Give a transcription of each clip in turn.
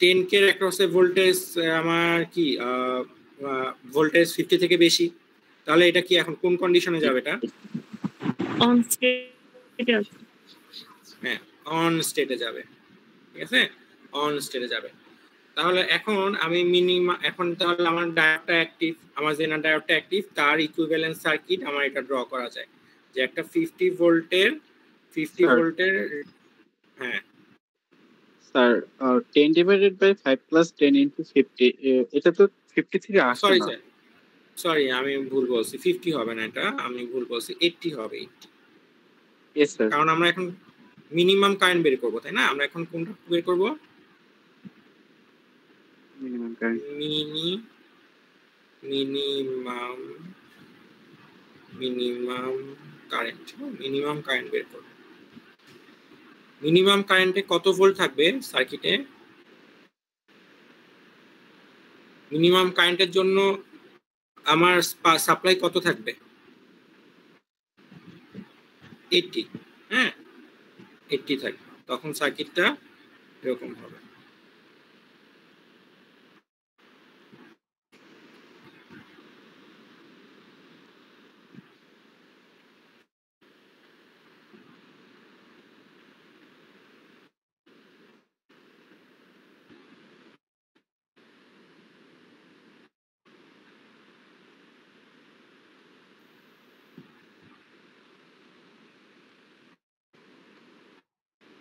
10K এর অ্যাক্রসে voltage আমার কি ভোল্টেজ 50 থেকে বেশি, তাহলে এটা কি এখন কোন কন্ডিশনে যাবে? এটা অন স্টেটে আছে। হ্যাঁ, অন স্টেটে যাবে। ঠিক আছে, অন স্টেটে যাবে। তাহলে এখন আমি এখন তাহলে আমার ডায়োডটা অ্যাক্টিভ, আমার জেনার ডায়োডটা অ্যাক্টিভ, তার ইকুইভ্যালেন্ট সার্কিট আমার এটা ড্র করা যায় যে একটা 50 ভোল্টের হ্যাঁ sir 10 divided by 5 plus 10 into 50, এটা তো 50 থেকে আসে না। সরি আমি ভুল বলছি, 50 হবে না, এটা আমি ভুল বলছি, 80 হবে। यस স্যার, কারণ আমরা এখন মিনিমাম কারেন্ট বের করব, তাই না? আমরা এখন কোনটা বের করব? Minimum current. মিনিমাম কারেন্ট বের করব। মিনিমাম কারেন্টে কত ভোল্ট থাকবে সার্কিটে? মিনিমাম কারেন্টের জন্য আমার সাপ্লাই কত থাকবে? 80। হ্যাঁ, 80 থাকবে। তখন সার্কিটটা এরকম হবে।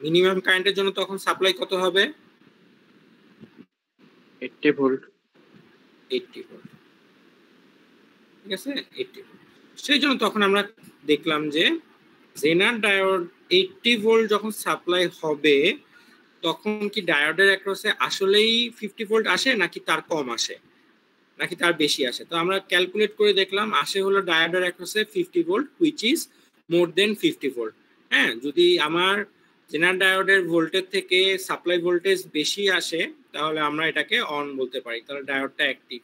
মিনিমাম কারেন্টের জন্য তখন সাপ্লাই কত হবে? 80 ভোল্ট। 80 ভোল্ট। ঠিক আছে, 80 ভোল্ট। সেই জন্য তখন আমরা দেখলাম যে জেনার ডায়োড 80 ভোল্ট যখন সাপ্লাই হবে তখন কি ডায়োডের অ্যাক্রসে আসলেই 50 ভোল্ট আসে নাকি তার কম আসে নাকি তার বেশি আসে? তো আমরা ক্যালকুলেট করে দেখলাম আসে হলো ডায়োডের অ্যাক্রসে 50 volt, which is more than 50 volt. হ্যাঁ, যদি আমার জেনার ডায়োডের ভোল্টেজ থেকে সাপ্লাই ভোল্টেজ বেশি আসে তাহলে আমরা এটাকে অন বলতে পারি, তাহলে ডায়োডটা অ্যাক্টিভ।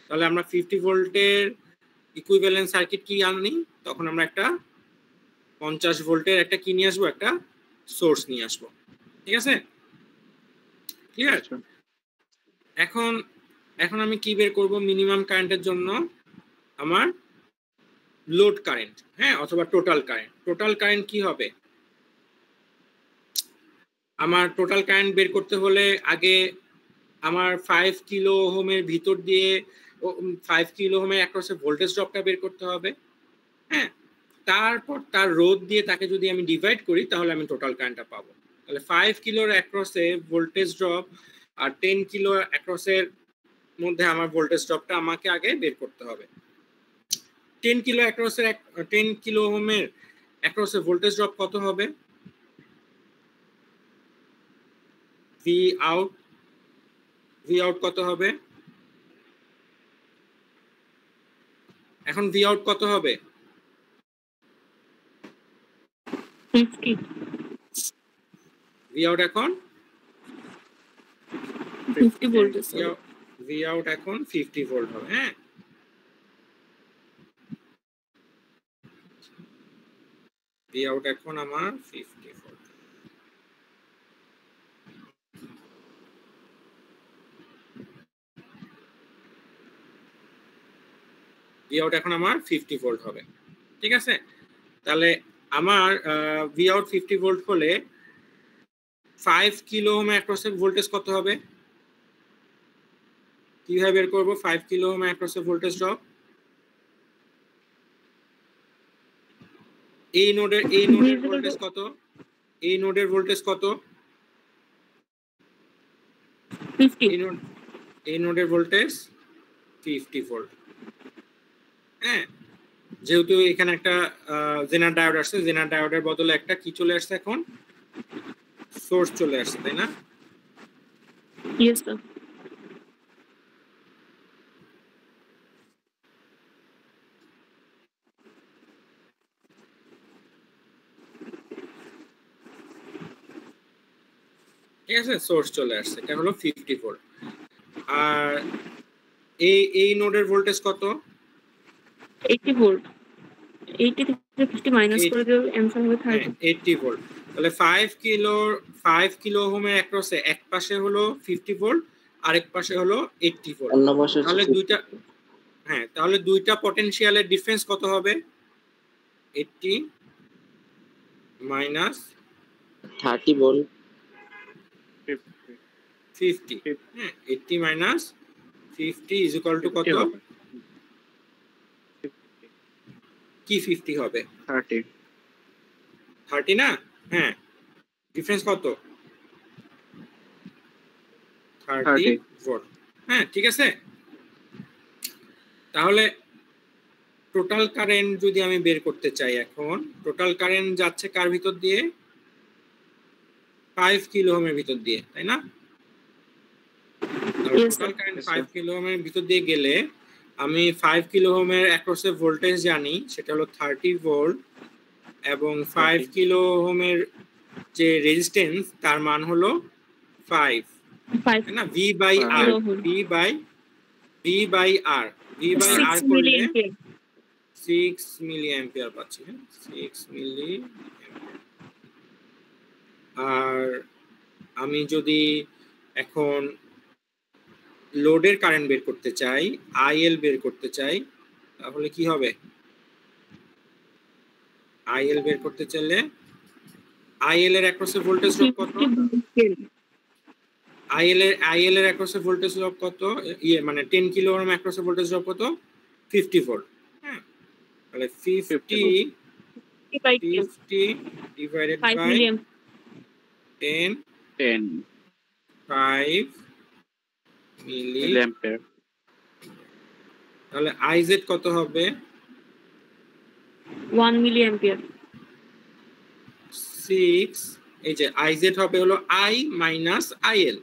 তাহলে আমরা 50 ভোল্টের ইকুইভ্যালেন্ট সার্কিট কি আনি? তখন আমরা একটা 50 ভোল্টের একটা কি নিয়ে আসবো? একটা সোর্স নিয়ে আসবো। ঠিক আছে, ক্লিয়ার? এখন আমি কি বের করব? মিনিমাম কারেন্টের জন্য আমার লোড কারেন্ট, হ্যাঁ, অথবা টোটাল কারেন্ট। টোটাল কারেন্ট কি হবে? আমার টোটাল কারেন্ট বের করতে হলে আগে আমার 5 কিলো ওহমের ভিতর দিয়ে 5 কিলো ওহমের অ্যাক্রসে ভোল্টেজ ড্রপটা বের করতে হবে। হ্যাঁ, তারপর তার রোধ দিয়ে তাকে যদি আমি ডিভাইড করি তাহলে আমি টোটাল কারেন্টটা পাবো। তাহলে 5 কিলোর অ্যাক্রসে ভোল্টেজ ড্রপ আর 10 কিলো অ্যাক্রসের মধ্যে আমার ভোল্টেজ ড্রপটা আমাকে আগে বের করতে হবে। 10 কিলো অ্যাক্রসের 10 কিলো ওহমের অ্যাক্রসে ভোল্টেজ ড্রপ কত হবে? ভি আউট কত হবে? এখন ভি আউট কত হবে? 50। ভি আউট এখন 50 ভোল্ট। ভি আউট এখন 50 ভোল্ট হবে। হ্যাঁ, ভি আউট এখন আমার 50 ভোল্ট। ভি আউট এখন আমার 50 ভোল্ট হবে। ঠিক আছে, তাহলে আমার ভি আউট 50 ভোল্ট হলে 5 কিলো ওহম অ্যাক্রসের ভোল্টেজ কত হবে? কিভাবে বের করব 5 কিলো ওহম অ্যাক্রসের ভোল্টেজ ড্রপ? এই নোডের ভোল্টেজ কত? এই নোডের ভোল্টেজ কত? 50। এই নোডের ভোল্টেজ 50 ভোল্ট। হ্যাঁ, যেহেতু এখানে একটা জেনার ডায়োড আসছে, জেনার ডায়োডের বদলে একটা কি চলে আসছে? এখন সোর্স চলে আসছে, তাই না? Yes sir. ঠিক আছে, সোর্স চলে আসছে, এটা হলো 50 ভোল্ট। আর এই নোডের ভোল্টেজ কত? 80 ভোল্ট। 80 থেকে 50 মাইনাস করে দিলে অ্যানসার হবে 30। 80 ভোল্ট। তাহলে 5 কিলো ওহমের অ্যাক্রসে এক পাশে হলো 50 ভোল্ট আরেক পাশে হলো 80 ভোল্ট। অন্য পাশে তাহলে তাহলে দুইটা পটেনশিয়ালের ডিফারেন্স কত হবে? 80 মাইনাস 30 ভোল্ট 50। হ্যাঁ, 80 মাইনাস 50 ইজ ইকুয়াল টু কত? কি 50 হবে? 30 না? হ্যাঁ, ডিফারেন্স কত? 30 ভোল্ট। হ্যাঁ, ঠিক আছে। তাহলে টোটাল কারেন্ট যদি আমি বের করতে চাই, এখন টোটাল কারেন্ট যাচ্ছে কার ভিতর দিয়ে? 5 কিলো ওহমের ভিতর দিয়ে, তাই না? টোটাল কারেন্ট 5 কিলো ওহমের ভিতর দিয়ে গেলে আমি 5 কিলো ওহমের অ্যাক্রসে ভোল্টেজ জানি, সেটা হলো 30 ভোল্ট, এবং 5 কিলো ওহমের যে রেজিস্ট্যান্স তার মান হলো 5, তাই না? V বাই R করলে 6 মিলি অ্যাম্পিয়ার পাচ্ছি। 6 মিলি। আর আমি যদি এখন লোডের কারেন্ট বের করতে চাই, IL বের করতে চাই, তাহলে কি হবে? IL বের করতে চাইলে IL এর অ্যাক্রসে ভোল্টেজ ড্রপ কত? IL এর অ্যাক্রসে ভোল্টেজ ড্রপ কত? মানে 10 কিলো ওহম অ্যাক্রসে ভোল্টেজ ড্রপ কত? 50 ভোল্ট। হ্যাঁ, তাহলে 50 ডিভাইডেড বাই 10 5 মিলি অ্যাম্পিয়ার। তাহলে IZ কত হবে? 1 মিলি অ্যাম্পিয়ার। 6, এই যে IZ হবে হলো I মাইনাস IL,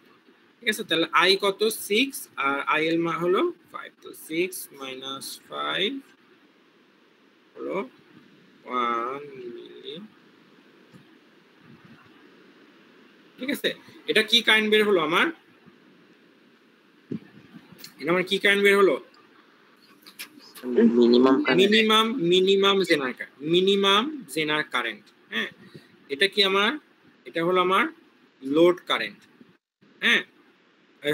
ঠিক আছে? তাহলে I কত? 6 আর IL হলো 5, তো 6 মাইনাস 5 হলো 1 মিলি। ঠিক আছে, এটা কি কারেন্ট বের হলো আমার? কি কারেন্ট বের হলো? মিনিমাম জেনার কারেন্ট। হ্যাঁ, এটা কি আমার? এটা হলো আমার লোড কারেন্ট। হ্যাঁ,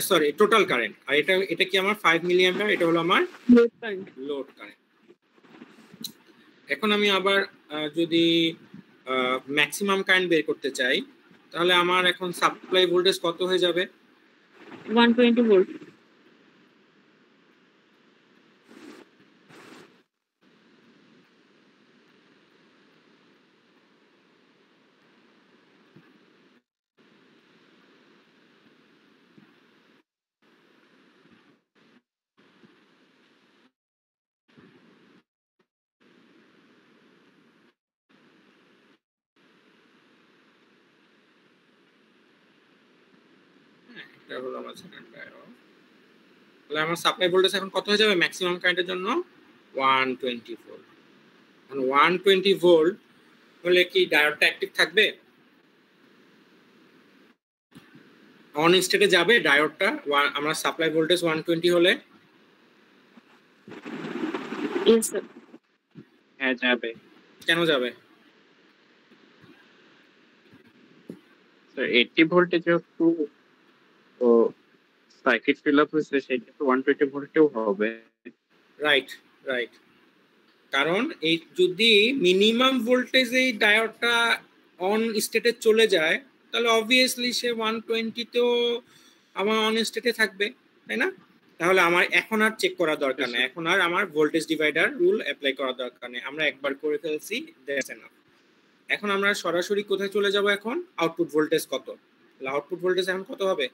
সরি, টোটাল কারেন্ট। আর এটা কি আমার 5 মিলি অ্যাম্পিয়ার, এটা হলো আমার লোড কারেন্ট। এখন আমি আবার যদি ম্যাক্সিমাম কারেন্ট বের করতে চাই, তাহলে আমার এখন সাপ্লাই ভোল্টেজ কত হয়ে যাবে? 120 ভোল্ট। এটা হলো আমার সেকেন্ড ডায়োড। তাহলে আমার সাপ্লাই ভোল্টেজ এখন কত হয়ে যাবে ম্যাক্সিমাম কারেন্টের জন্য? 120 ভোল্ট। 120 ভোল্ট হলে কি ডায়োডটা অ্যাক্টিভ থাকবে? অন স্টেটে যাবে ডায়োডটা? আমরা সাপ্লাই ভোল্টেজ 120 হলে? Yes sir. হ্যাঁ, যাবে। কেন যাবে? স্যার 80 ভোল্টে যেহেতু সার্কিট ফিল আপ হয়েছে, সেক্ষেত্রে 120 ভোল্টেও হবে। রাইট। কারণ এই যদি মিনিমাম ভোল্টেজ এই ডায়োডটা অন স্টেটে চলে যায়, তাহলে অবভিয়াসলি সে 120 তেও আমার অন স্টেটে থাকবে, তাই না? তাহলে আমার এখন আর চেক করার দরকার নেই, এখন আর আমার ভোল্টেজ ডিভাইডার রুল অ্যাপ্লাই করার দরকার নেই, আমরা একবার করে ফেলছি, দ্যাটস এনাফ। এখন আমরা সরাসরি কোথায় চলে যাব? এখন আউটপুট ভোল্টেজ কত? আউটপুট ভোল্টেজ এখন কত হবে?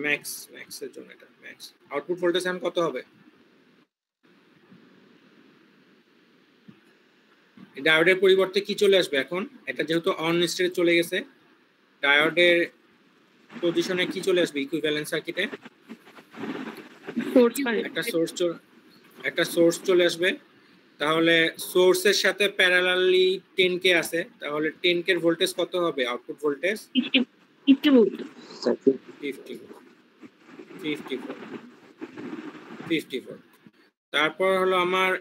ম্যাক্সের জন্য এটা ম্যাক্স। আউটপুট ভোল্টেজ এখন কত হবে? ডায়োডের পরিবর্তে কি চলে আসবে এখন? এটা যেহেতু অন স্টেটে চলে গেছে, ডায়োডের পজিশনে কি চলে আসবে ইকুইভ্যালেন্ট সার্কিটে? একটা সোর্স চলে আসবে। তাহলে সোর্সের সাথে প্যারালালি 10K আছে, তাহলে 10K এর ভোল্টেজ কত হবে আউটপুট ভোল্টেজ? 50 ভোল্ট। 50 ভোল্ট। তারপর হলো আমার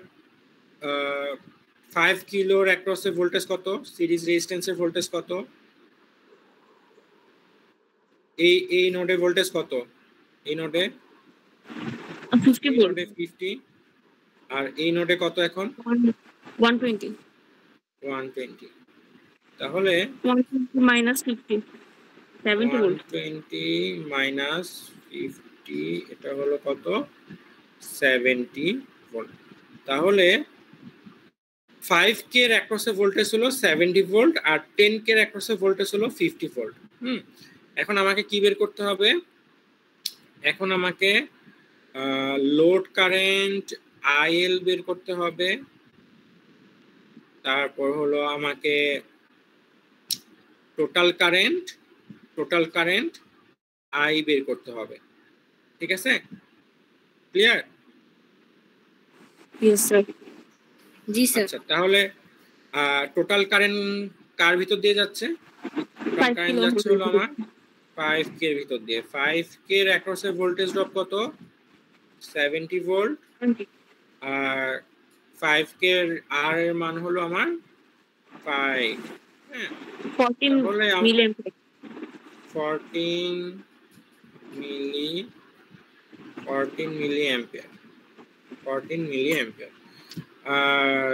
5 কিলোর অ্যাক্রসে ভোল্টেজ কত, সিরিজ রেজিস্ট্যান্সের ভোল্টেজ কত, এই নোডে ভোল্টেজ কত, এই নোডে 50 ভোল্ট, 50, আর এই নোডে কত এখন 120, 120। তাহলে 120 minus 50, 70 ভোল্ট। 120 মাইনাস 50 এটা হলো কত, 70 ভোল্ট। তাহলে 5K এর অ্যাক্রসে ভোল্টেজ হলো 70 ভোল্ট আর 10K এর অ্যাক্রসে ভোল্টেজ হলো 50 ভোল্ট। এখন আমাকে কি বের করতে হবে, এখন আমাকে লোড কারেন্ট IL বের করতে হবে, তারপর হলো আমাকে টোটাল কারেন্ট I বের করতে হবে। ঠিক আছে, ক্লিয়ার? Yes sir. জি স্যার। আচ্ছা, তাহলে টোটাল কারেন্ট কার ভিতর দিয়ে যাচ্ছে? টোটাল কারেন্ট যাচ্ছে হলো আমার 5K এর ভিতর দিয়ে। 5K এর অ্যাক্রসে ভোল্টেজ ড্রপ কত, 70 ভোল্ট, আর 5K এর R এর মান হলো আমার 5, হ্যাঁ, 14 মিলি অ্যাম্পিয়ার। 14 মিলি অ্যাম্পিয়ার। আর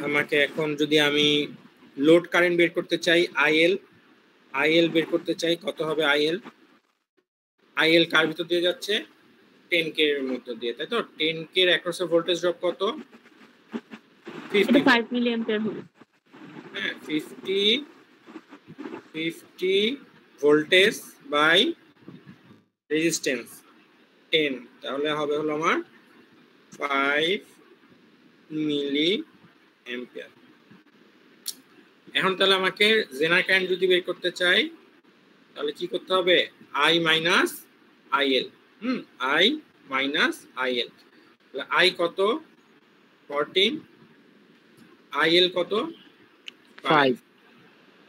আমাকে এখন যদি আমি লোড কারেন্ট বের করতে চাই, IL বের করতে চাই, কত হবে IL কার ভিতর দিয়ে যাচ্ছে, 10K এর মধ্যে দিয়ে, তাই তো? 10K এর অ্যাক্রসে ভোল্টেজ ড্রপ কত, 5 মিলি অ্যাম্পিয়ার হবে। হ্যাঁ, 50 ভোল্টেজ বাই রেজিস্ট্যান্স 10, তাহলে হবে হলো আমার 5 মিলি অ্যাম্পিয়ার। এখন তাহলে আমাকে জেনার কারেন্ট যদি বের করতে চাই তাহলে কি করতে হবে, I minus IL। I minus IL, I কত 14, IL কত 5,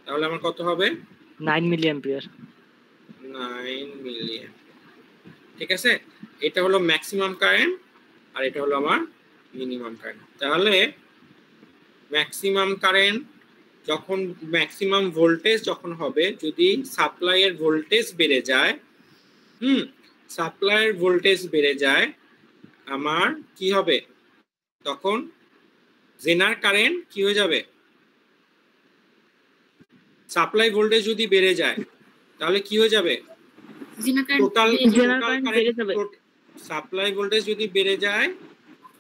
তাহলে আমার কত হবে 9 মিলি অ্যাম্পিয়ার। 9 মিলি অ্যাম্পিয়ার। ঠিক আছে, এটা হলো ম্যাক্সিমাম কারেন্ট আর এটা হলো আমার মিনিমাম কারেন্ট। তাহলে ম্যাক্সিমাম কারেন্ট যখন, ম্যাক্সিমাম ভোল্টেজ যখন হবে, যদি সাপ্লাইয়ের ভোল্টেজ বেড়ে যায়, সাপ্লাইয়ের ভোল্টেজ বেড়ে যায়, আমার কি হবে তখন, জেনার কারেন্ট কি হয়ে যাবে, সাপ্লাই ভোল্টেজ যদি বেড়ে যায় তাহলে কি হয়ে যাবে, টোটাল কারেন্ট, সাপ্লাই ভোল্টেজ যদি বেড়ে যায়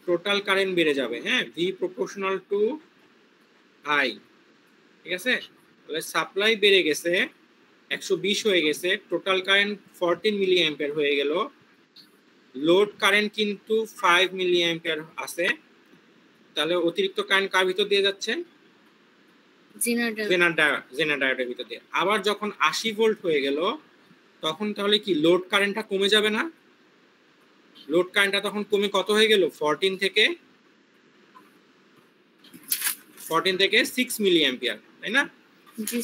টোটাল কারেন্ট বেড়ে যাবে। হ্যাঁ, V প্রপোর্শনাল টু I। ঠিক আছে, তাহলে সাপ্লাই বেড়ে গেছে 120 হয়ে গেছে, টোটাল কারেন্ট 14 মিলি অ্যাম্পিয়ার হয়ে গেল, লোড কারেন্ট কিন্তু 5 মিলি অ্যাম্পিয়ার আছে, তাহলে অতিরিক্ত কারেন্ট কার ভিতর দিয়ে যাচ্ছে, জেনারেটরের ভিতর দিয়ে। আবার যখন 80 ভোল্ট হয়ে গেল তখন তাহলে কি লোড কারেন্টটা কমে যাবে না, লোড কারেন্টটা তখন কমে কত হয়ে গেল, 14 থেকে 6 মিলি অ্যাম্পিয়ার, তাই না?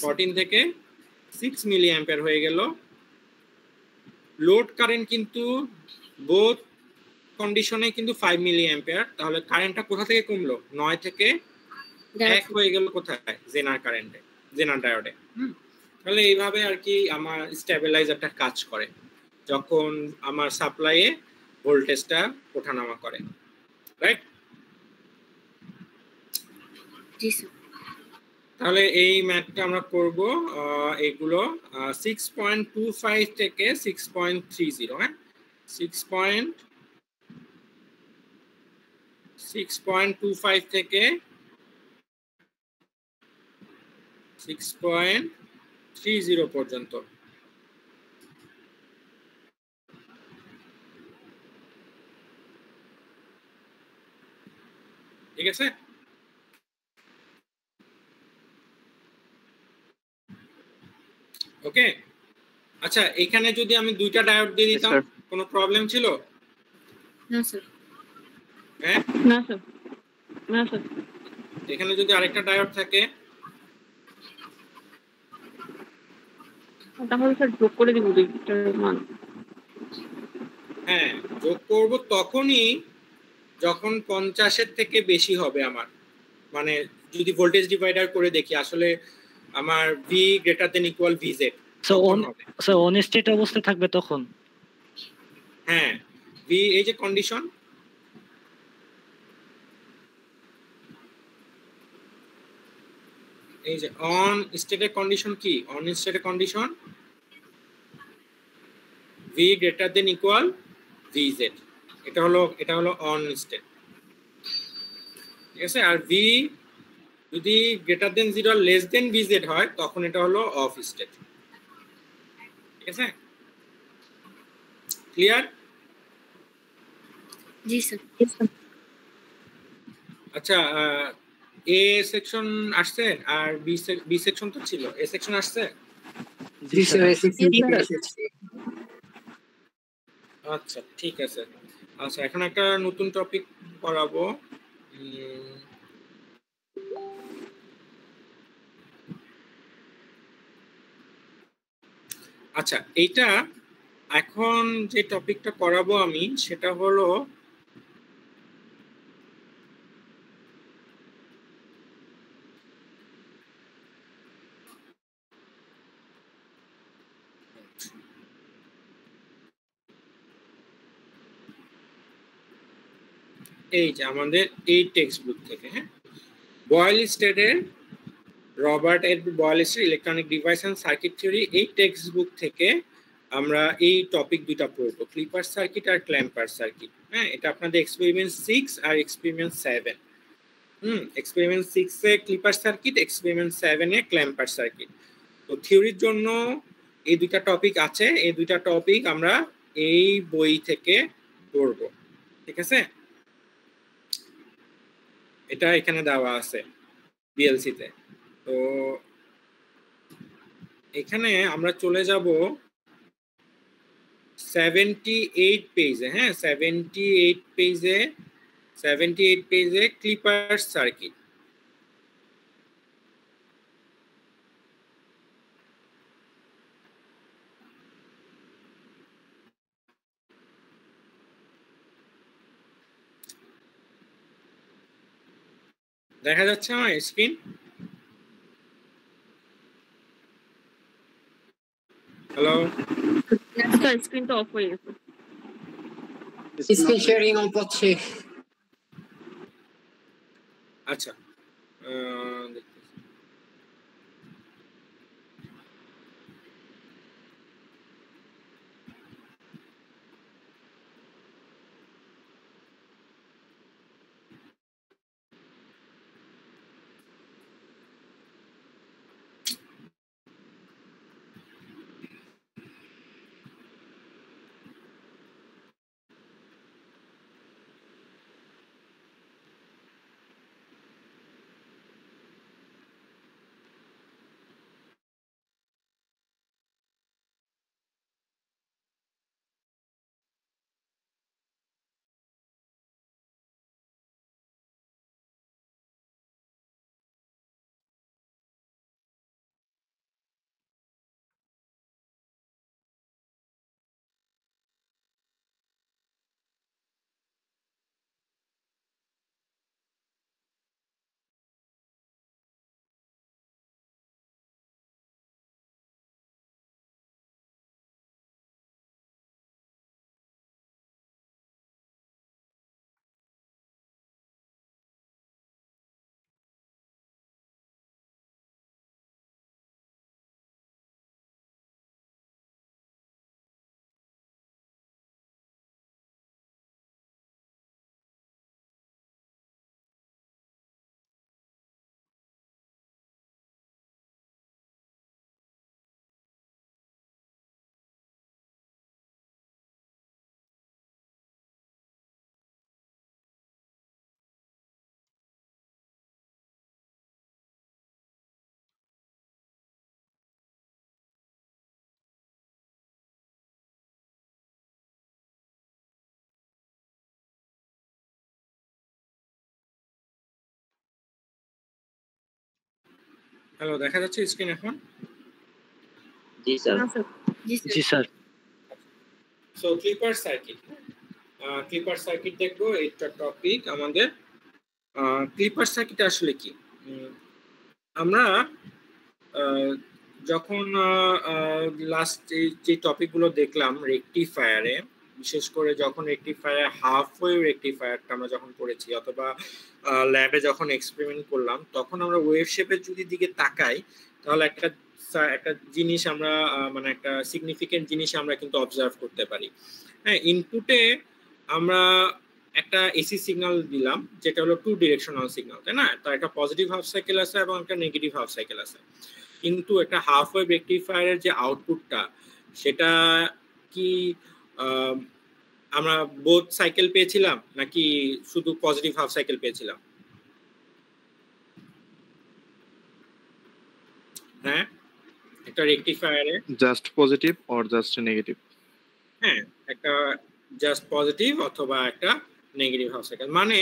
14 থেকে 6 মিলি অ্যাম্পিয়ার হয়ে গেল। লোড কারেন্ট কিন্তু বোথ কন্ডিশনে কিন্তু 5 মিলি অ্যাম্পিয়ার, তাহলে কারেন্টটা কোথা থেকে কমলো, 9 থেকে 1 হয়ে গেল কোথায়, জেনার কারেন্টে, জেনার ডায়োডে। তাহলে এইভাবে আর কি আমার স্টেবিলাইজারটা কাজ করে যখন আমার সাপ্লাইয়ে ভোল্টেজটা ওঠানামা করে, রাইট? জি স্যার। তাহলে এই ম্যাথটা আমরা করব, এগুলো 6.25 থেকে 6.30, হ্যাঁ, 6.25 থেকে 6.30 পর্যন্ত। ঠিক আছে, ওকে। আচ্ছা, এখানে যদি আমি দুইটা ডায়োড দিয়ে দিতাম কোনো প্রবলেম ছিল? না স্যার। হ্যাঁ, না স্যার, না স্যার। এখানে যদি আরেকটা ডায়োড থাকে তাহলে স্যার যোগ করে দিব দুইটার মান। হ্যাঁ, যোগ করব তখনই যখন 50-এর থেকে বেশি হবে আমার, মানে যদি ভোল্টেজ ডিভাইডার করে দেখি আসলে আমার ভি গ্রেটার দেন ইকুয়াল ভিজেড তখন হবে। সো অন স্টেট অবস্থা থাকবে তখন। হ্যাঁ, ভি এই যে কন্ডিশন, এই যে অন স্টেটের কন্ডিশন কি, অন স্টেটের condition V greater than equal ভিজেড, এটা হলো অন স্টেট, ঠিক আছে। আর ভি যদি গ্রেটার দেন 0 আর লেস দেন ভিজেড হয় তখন এটা হলো অফ স্টেট, ঠিক আছে। ক্লিয়ার? জি স্যার। আচ্ছা, এ সেকশন আসছে আর বি সেকশন তো ছিল, এ সেকশন আসছে? জি স্যার। আচ্ছা ঠিক আছে। আচ্ছা এখন একটা নতুন টপিক পড়াবো। আচ্ছা এইটা এখন যে টপিকটা করাবো আমি সেটা হলো এই যে আমাদের এই টেক্সট বুক থেকে, হ্যাঁ, বয়েল স্টেডের রবার্ট এড Boylestad electronic devices and circuit theory, এই টেক্সট বুক থেকে আমরা এই টপিক দুইটা পড়বো, ক্লিপার সার্কিট আর ক্ল্যাম্পার সার্কিট। হ্যাঁ, এটা আপনাদের এক্সপেরিমেন্ট 6 আর এক্সপেরিমেন্ট 7। এক্সপেরিমেন্ট 6 এ ক্লিপার সার্কিট, এক্সপেরিমেন্ট 7 এ ক্ল্যাম্পার সার্কিট। তো থিওরির জন্য এই দুইটা টপিক আছে, এই দুইটা টপিক আমরা এই বই থেকে পড়বো, ঠিক আছে। এটা এখানে দেওয়া আছে বিএলসি তে। তো এখানে আমরা চলে যাব 78 পেজে, হ্যাঁ 78 পেজে ক্লিপার সার্কিট। দেখা যাচ্ছে আমার স্ক্রিন? হ্যালো, স্যার স্ক্রিনটা অফ হয়ে গেছে। স্ক্রিন শেয়ারিং অন করছে। আচ্ছা হ্যালো, দেখা যাচ্ছে স্ক্রিন এখন? জি স্যার। না স্যার। জি জি sir. Sir. So clipper circuit, clipper circuit দেখবো, এটা টপিক আমাদের। ক্লিপার সার্কিট আসলে কি? আমরা যখন লাস্ট যে টপিকগুলো দেখলাম রেকটিফায়ারে, বিশেষ করে যখন রেকটিফায়ার হাফ ওয়েভ রেকটিফায়ারটা আমরা যখন পড়েছি অথবা ল্যাবে যখন এক্সপেরিমেন্ট করলাম, তখন আমরা ওয়েভ শেপের যদি দিকে তাকাই তাহলে একটা জিনিস আমরা মানে একটা সিগনিফিকেন্ট জিনিস আমরা কিন্তু অবজার্ভ করতে পারি। হ্যাঁ, ইনপুটে আমরা একটা এসি সিগন্যাল দিলাম যেটা হলো টু ডিরেকশনাল সিগন্যাল, তাই না? তার একটা পজিটিভ হাফ সাইকেল আছে এবং একটা নেগেটিভ হাফ সাইকেল আছে। কিন্তু একটা হাফ ওয়েভ রেকটিফায়ারের যে আউটপুটটা, সেটা কি আমরা বোথ সাইকেল পেয়েছিলাম নাকি শুধু পজিটিভ হাফ সাইকেল পেয়েছিলাম? হ্যাঁ, একটা রেকটিফায়ারে just positive or just negative. হ্যাঁ, একটা জাস্ট পজিটিভ অথবা একটা নেগেটিভ হাফ সাইকেল। মানে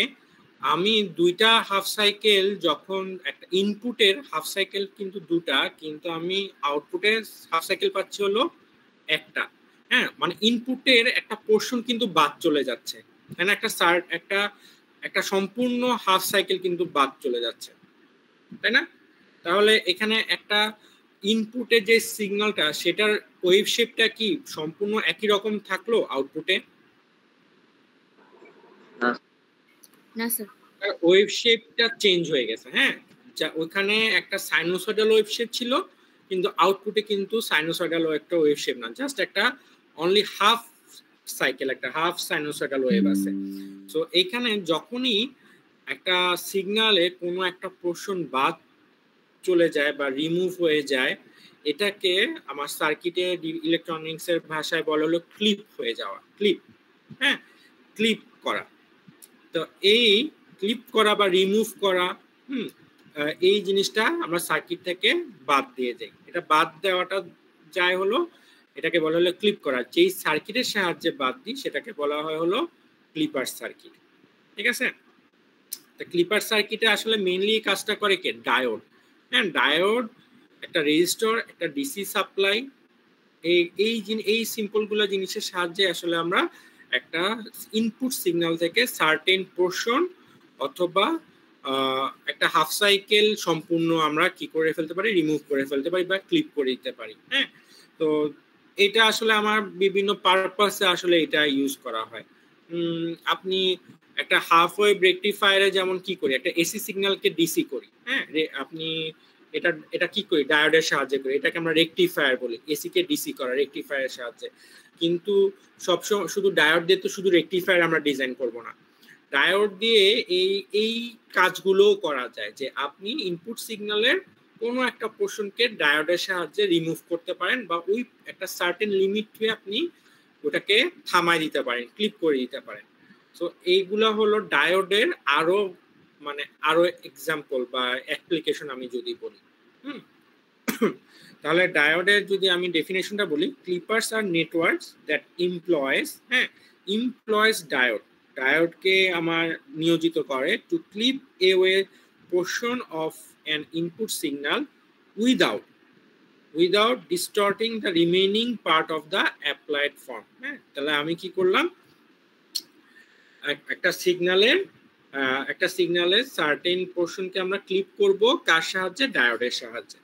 আমি দুইটা হাফ সাইকেল, যখন একটা ইনপুটের হাফ সাইকেল কিন্তু দুটা, কিন্তু আমি আউটপুটের হাফ সাইকেল পাচ্ছি হলো একটা। হ্যাঁ, মানে ইনপুটের একটা পোর্শন কিন্তু বাদ চলে যাচ্ছে, হ্যাঁ, একটা সম্পূর্ণ হাফ সাইকেল কিন্তু বাদ চলে যাচ্ছে, তাই না? তাহলে এখানে একটা ইনপুটের যে সিগন্যালটা, সেটার ওয়েভ শেপটা কি সম্পূর্ণ একই রকম থাকলো আউটপুটে? না স্যার, ওয়েভ শেপটা চেঞ্জ হয়ে গেছে। হ্যাঁ, ওখানে একটা সাইনোসয়েডাল ওয়েভ শেপ ছিল, কিন্তু আউটপুটে কিন্তু সাইনোসয়েডাল একটা ওয়েভ শেপ না, জাস্ট একটা অনলি হাফ সাইকেল, একটা হাফ সাইনোসয়েডাল ওয়েভ আছে। সো এইখানে যখনই একটা সিগন্যালে কোনো একটা পোর্শন বাদ চলে যায় বা রিমুভ হয়ে যায়, এটাকে আমার সার্কিটে ইলেকট্রনিক্স এর ভাষায় বলা হলো ক্লিপ হয়ে যাওয়া, ক্লিপ। হ্যাঁ, ক্লিপ করা। তো এই ক্লিপ করা বা রিমুভ করা, এই জিনিসটা আমরা সার্কিট থেকে বাদ দিয়ে যাই। এটা বাদ দেওয়াটা যায় হলো, এটাকে বলা হলো ক্লিপ করা। যেই সার্কিটের সাহায্যে বাদ দিই সেটাকে বলা হয় হলো ক্লিপার সার্কিট। ঠিক আছে? তো ক্লিপার সার্কিটে আসলে মেইনলি কাজটা করে কে? ডায়োড। হ্যাঁ, ডায়োড, একটা রেজিস্টর, একটা ডিসি সাপ্লাই, এই সিম্পলগুলো জিনিসের সাহায্যে আসলে আমরা একটা ইনপুট সিগন্যাল থেকে সার্টেন পোর্শন অথবা একটা হাফ সাইকেল সম্পূর্ণ আমরা কি করে ফেলতে পারি? রিমুভ করে ফেলতে পারি বা ক্লিপ করে দিতে পারি। হ্যাঁ, তো এটা আসলে আমার বিভিন্ন পারপাসে আসলে এটা ইউজ করা হয়। আপনি একটা হাফ ওয়েভ রেকটিফায়ারে যেমন কি করি, একটা এসি সিগন্যালকে ডিসি করি। হ্যাঁ, আপনি এটা কি করি? ডায়োডের সাহায্যে করি। এটাকে আমরা রেকটিফায়ার বলি, এসি কে ডিসি করা রেকটিফায়ারের সাহায্যে। কিন্তু সবসময় শুধু ডায়োড দিয়ে তো শুধু রেকটিফায়ার আমরা ডিজাইন করব না। ডায়োড দিয়ে এই কাজগুলোও করা যায়, যে আপনি ইনপুট সিগন্যালের কোনো একটা পোর্শনকে ডায়োডের সাহায্যে রিমুভ করতে পারেন বা ওই একটা সার্টেন লিমিটে আপনি ওটাকে থামায় দিতে পারেন, ক্লিপ করে দিতে পারেন। সো এইগুলা হলো ডায়োডের আরো এক্সাম্পল বা অ্যাপ্লিকেশন আমি যদি বলি। তাহলে ডায়োডের যদি আমি ডেফিনেশনটা বলি, clippers are networks that employs diode. ডায়োডকে আমার নিয়োজিত করে to clip away portion of an input signal without distorting the remaining part of the applied form. হ্যাঁ, তাহলে আমি কি করলাম? একটা সিগন্যালের সার্টেন পোর্শনকে আমরা ক্লিপ করব কার সাহায্যে? ডায়োডের সাহায্যে।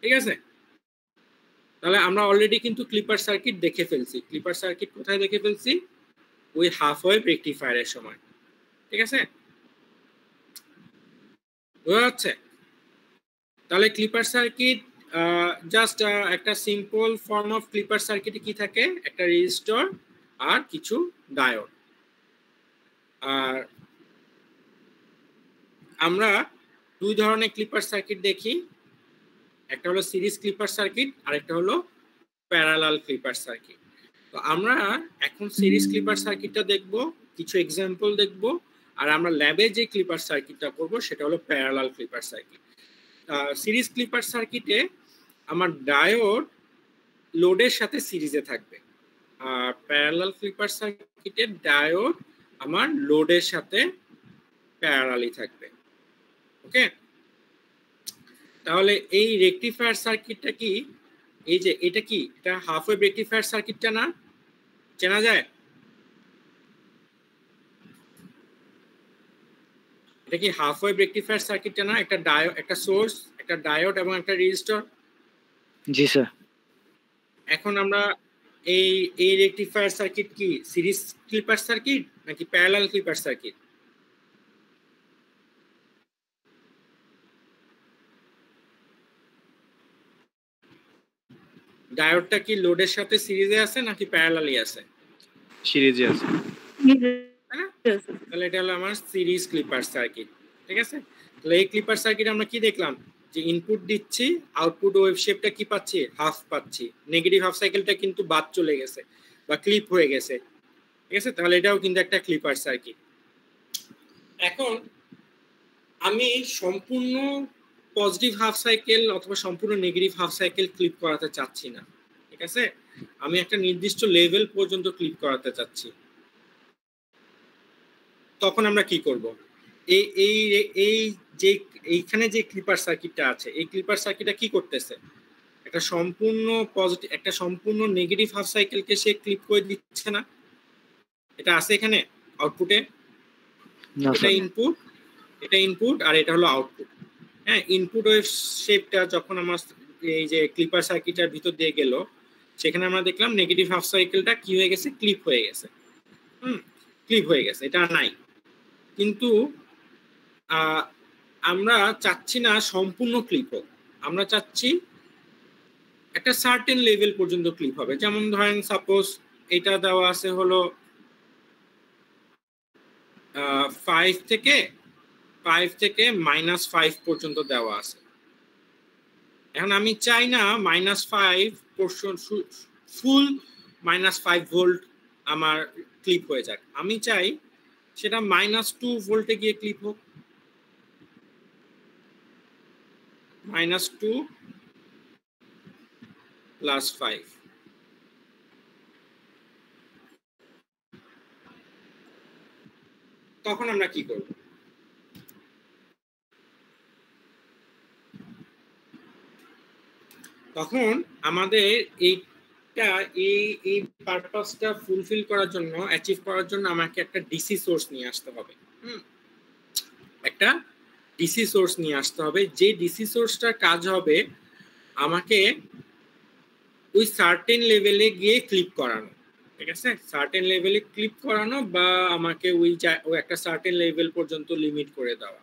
ঠিক আছে? তাহলে আমরা অলরেডি কিন্তু ক্লিপার সার্কিট দেখে ফেলছি। ক্লিপার সার্কিট কোথায় দেখে ফেলছি? ওই হাফ ওয়েভ রেকটিফায়ারের সময়। ঠিক আছে? বোঝা যাচ্ছে? তাহলে ক্লিপার সার্কিট জাস্ট একটা সিম্পল ফর্ম অফ ক্লিপার সার্কিটে কি থাকে? একটা রেজিস্টর আর কিছু ডায়োড। আর আমরা দুই ধরনের ক্লিপার সার্কিট দেখি, একটা হলো সিরিজ ক্লিপার সার্কিট আর একটা হলো প্যারালাল ক্লিপার সার্কিট। তো আমরা এখন সিরিজ ক্লিপার সার্কিটটা দেখব, কিছু এক্সাম্পল দেখব, আর আমরা ল্যাবে যে ক্লিপার সার্কিটটা করব সেটা হলো parallel clipper circuit. Series clipper সার্কিটে আমার ডায়োড লোডের সাথে সিরিজে থাকবে, আর প্যারালাল ক্লিপার সার্কিটে ডায়োড আমার লোডের সাথে প্যারালালি থাকবে। ওকে, তাহলে এই রেকটিফায়ার সার্কিটটা কি? এই যে এটা কি? এটা হাফ ওয়েভ রেকটিফায়ার সার্কিটটা না? চেনা যায়? এটা কি হাফ ওয়েভ রেকটিফায়ার সার্কিটটা না? একটা ডায়োড, একটা সোর্স, একটা ডায়োড এবং একটা রেজিস্টর। জি স্যার। এখন আমরা এই এই রেকটিফায়ার সার্কিট কি সিরিজ ক্লিপার সার্কিট নাকি প্যারালাল ক্লিপার সার্কিট? ডায়োডটা কি লোডের সাথে সিরিজে আছে নাকি প্যারালালি আছে? সিরিজে আছে। হ্যাঁ, তাহলে এটা হলো আমার সিরিজ ক্লিপার সার্কিট। ঠিক আছে, তাহলে এই ক্লিপার সার্কিট আমরা কি দেখলাম যে ইনপুট দিচ্ছি, আউটপুট ওয়েভ শেপটা কি পাচ্ছি, হাফ পাচ্ছি, নেগেটিভ হাফ সাইকেলটা কিন্তু বাদ চলে গেছে বা ক্লিপ হয়ে গেছে। ঠিক আছে, তাহলে এটাও কিন্তু একটা ক্লিপার সার্কিট। এখন আমি সম্পূর্ণ পজিটিভ হাফ সাইকেল অথবা সম্পূর্ণ নেগেটিভ হাফ সাইকেল ক্লিপ করাতে চাচ্ছি না। ঠিক আছে, আমি একটা নির্দিষ্ট লেভেল পর্যন্ত ক্লিপ করাতে চাচ্ছি। তখন আমরা কি করব? এই এই এই যে এইখানে যে ক্লিপার সার্কিটটা আছে, এই ক্লিপার সার্কিটটা কি করতেছে? একটা সম্পূর্ণ পজিটিভ, একটা সম্পূর্ণ নেগেটিভ হাফ সাইকেলকে সে ক্লিপ করে দিচ্ছে না? এটা আছে এখানে আউটপুটে, না এটা স্যার। ইনপুট, এটা ইনপুট আর এটা হলো আউটপুট। হ্যাঁ, ইনপুট ওয়েভ শেপটা যখন আমার এই যে ক্লিপার সার্কিটের ভিতর দিয়ে গেল, সেখানে আমরা দেখলাম নেগেটিভ হাফ সাইকেলটা কি হয়ে গেছে, ক্লিপ হয়ে গেছে। ক্লিপ হয়ে গেছে, এটা নাই। কিন্তু আমরা চাচ্ছি না সম্পূর্ণ ক্লিপ হোক, আমরা চাচ্ছি একটা সার্টেন লেভেল পর্যন্ত ক্লিপ হবে। যেমন ধরেন সাপোজ এটা দেওয়া আছে হলো 5 থেকে -5 পর্যন্ত দেওয়া আছে। এখন আমি চাই না -5 পোর্শন ফুল -5 ভোল্ট আমার ক্লিপ হয়ে যাক, আমি চাই সেটা -2 ভোল্টে গিয়ে ক্লিপ হোক। -2 + 5, তখন আমরা কি করব? তখন আমাদের এইটা এই পারপাসটা ফুলফিল করার জন্য, অ্যাচিভ করার জন্য আমাকে একটা ডিসি সোর্স নিয়ে আসতে হবে। একটা ডিসি সোর্স নিয়ে আসতে হবে, যে ডিসি সোর্সটার কাজ হবে আমাকে ওই সার্টেন লেভেলে গিয়ে ক্লিপ করানো। ঠিক আছে, সার্টেন লেভেলে ক্লিপ করানো বা আমাকে ওই একটা সার্টেন লেভেল পর্যন্ত লিমিট করে দেওয়া।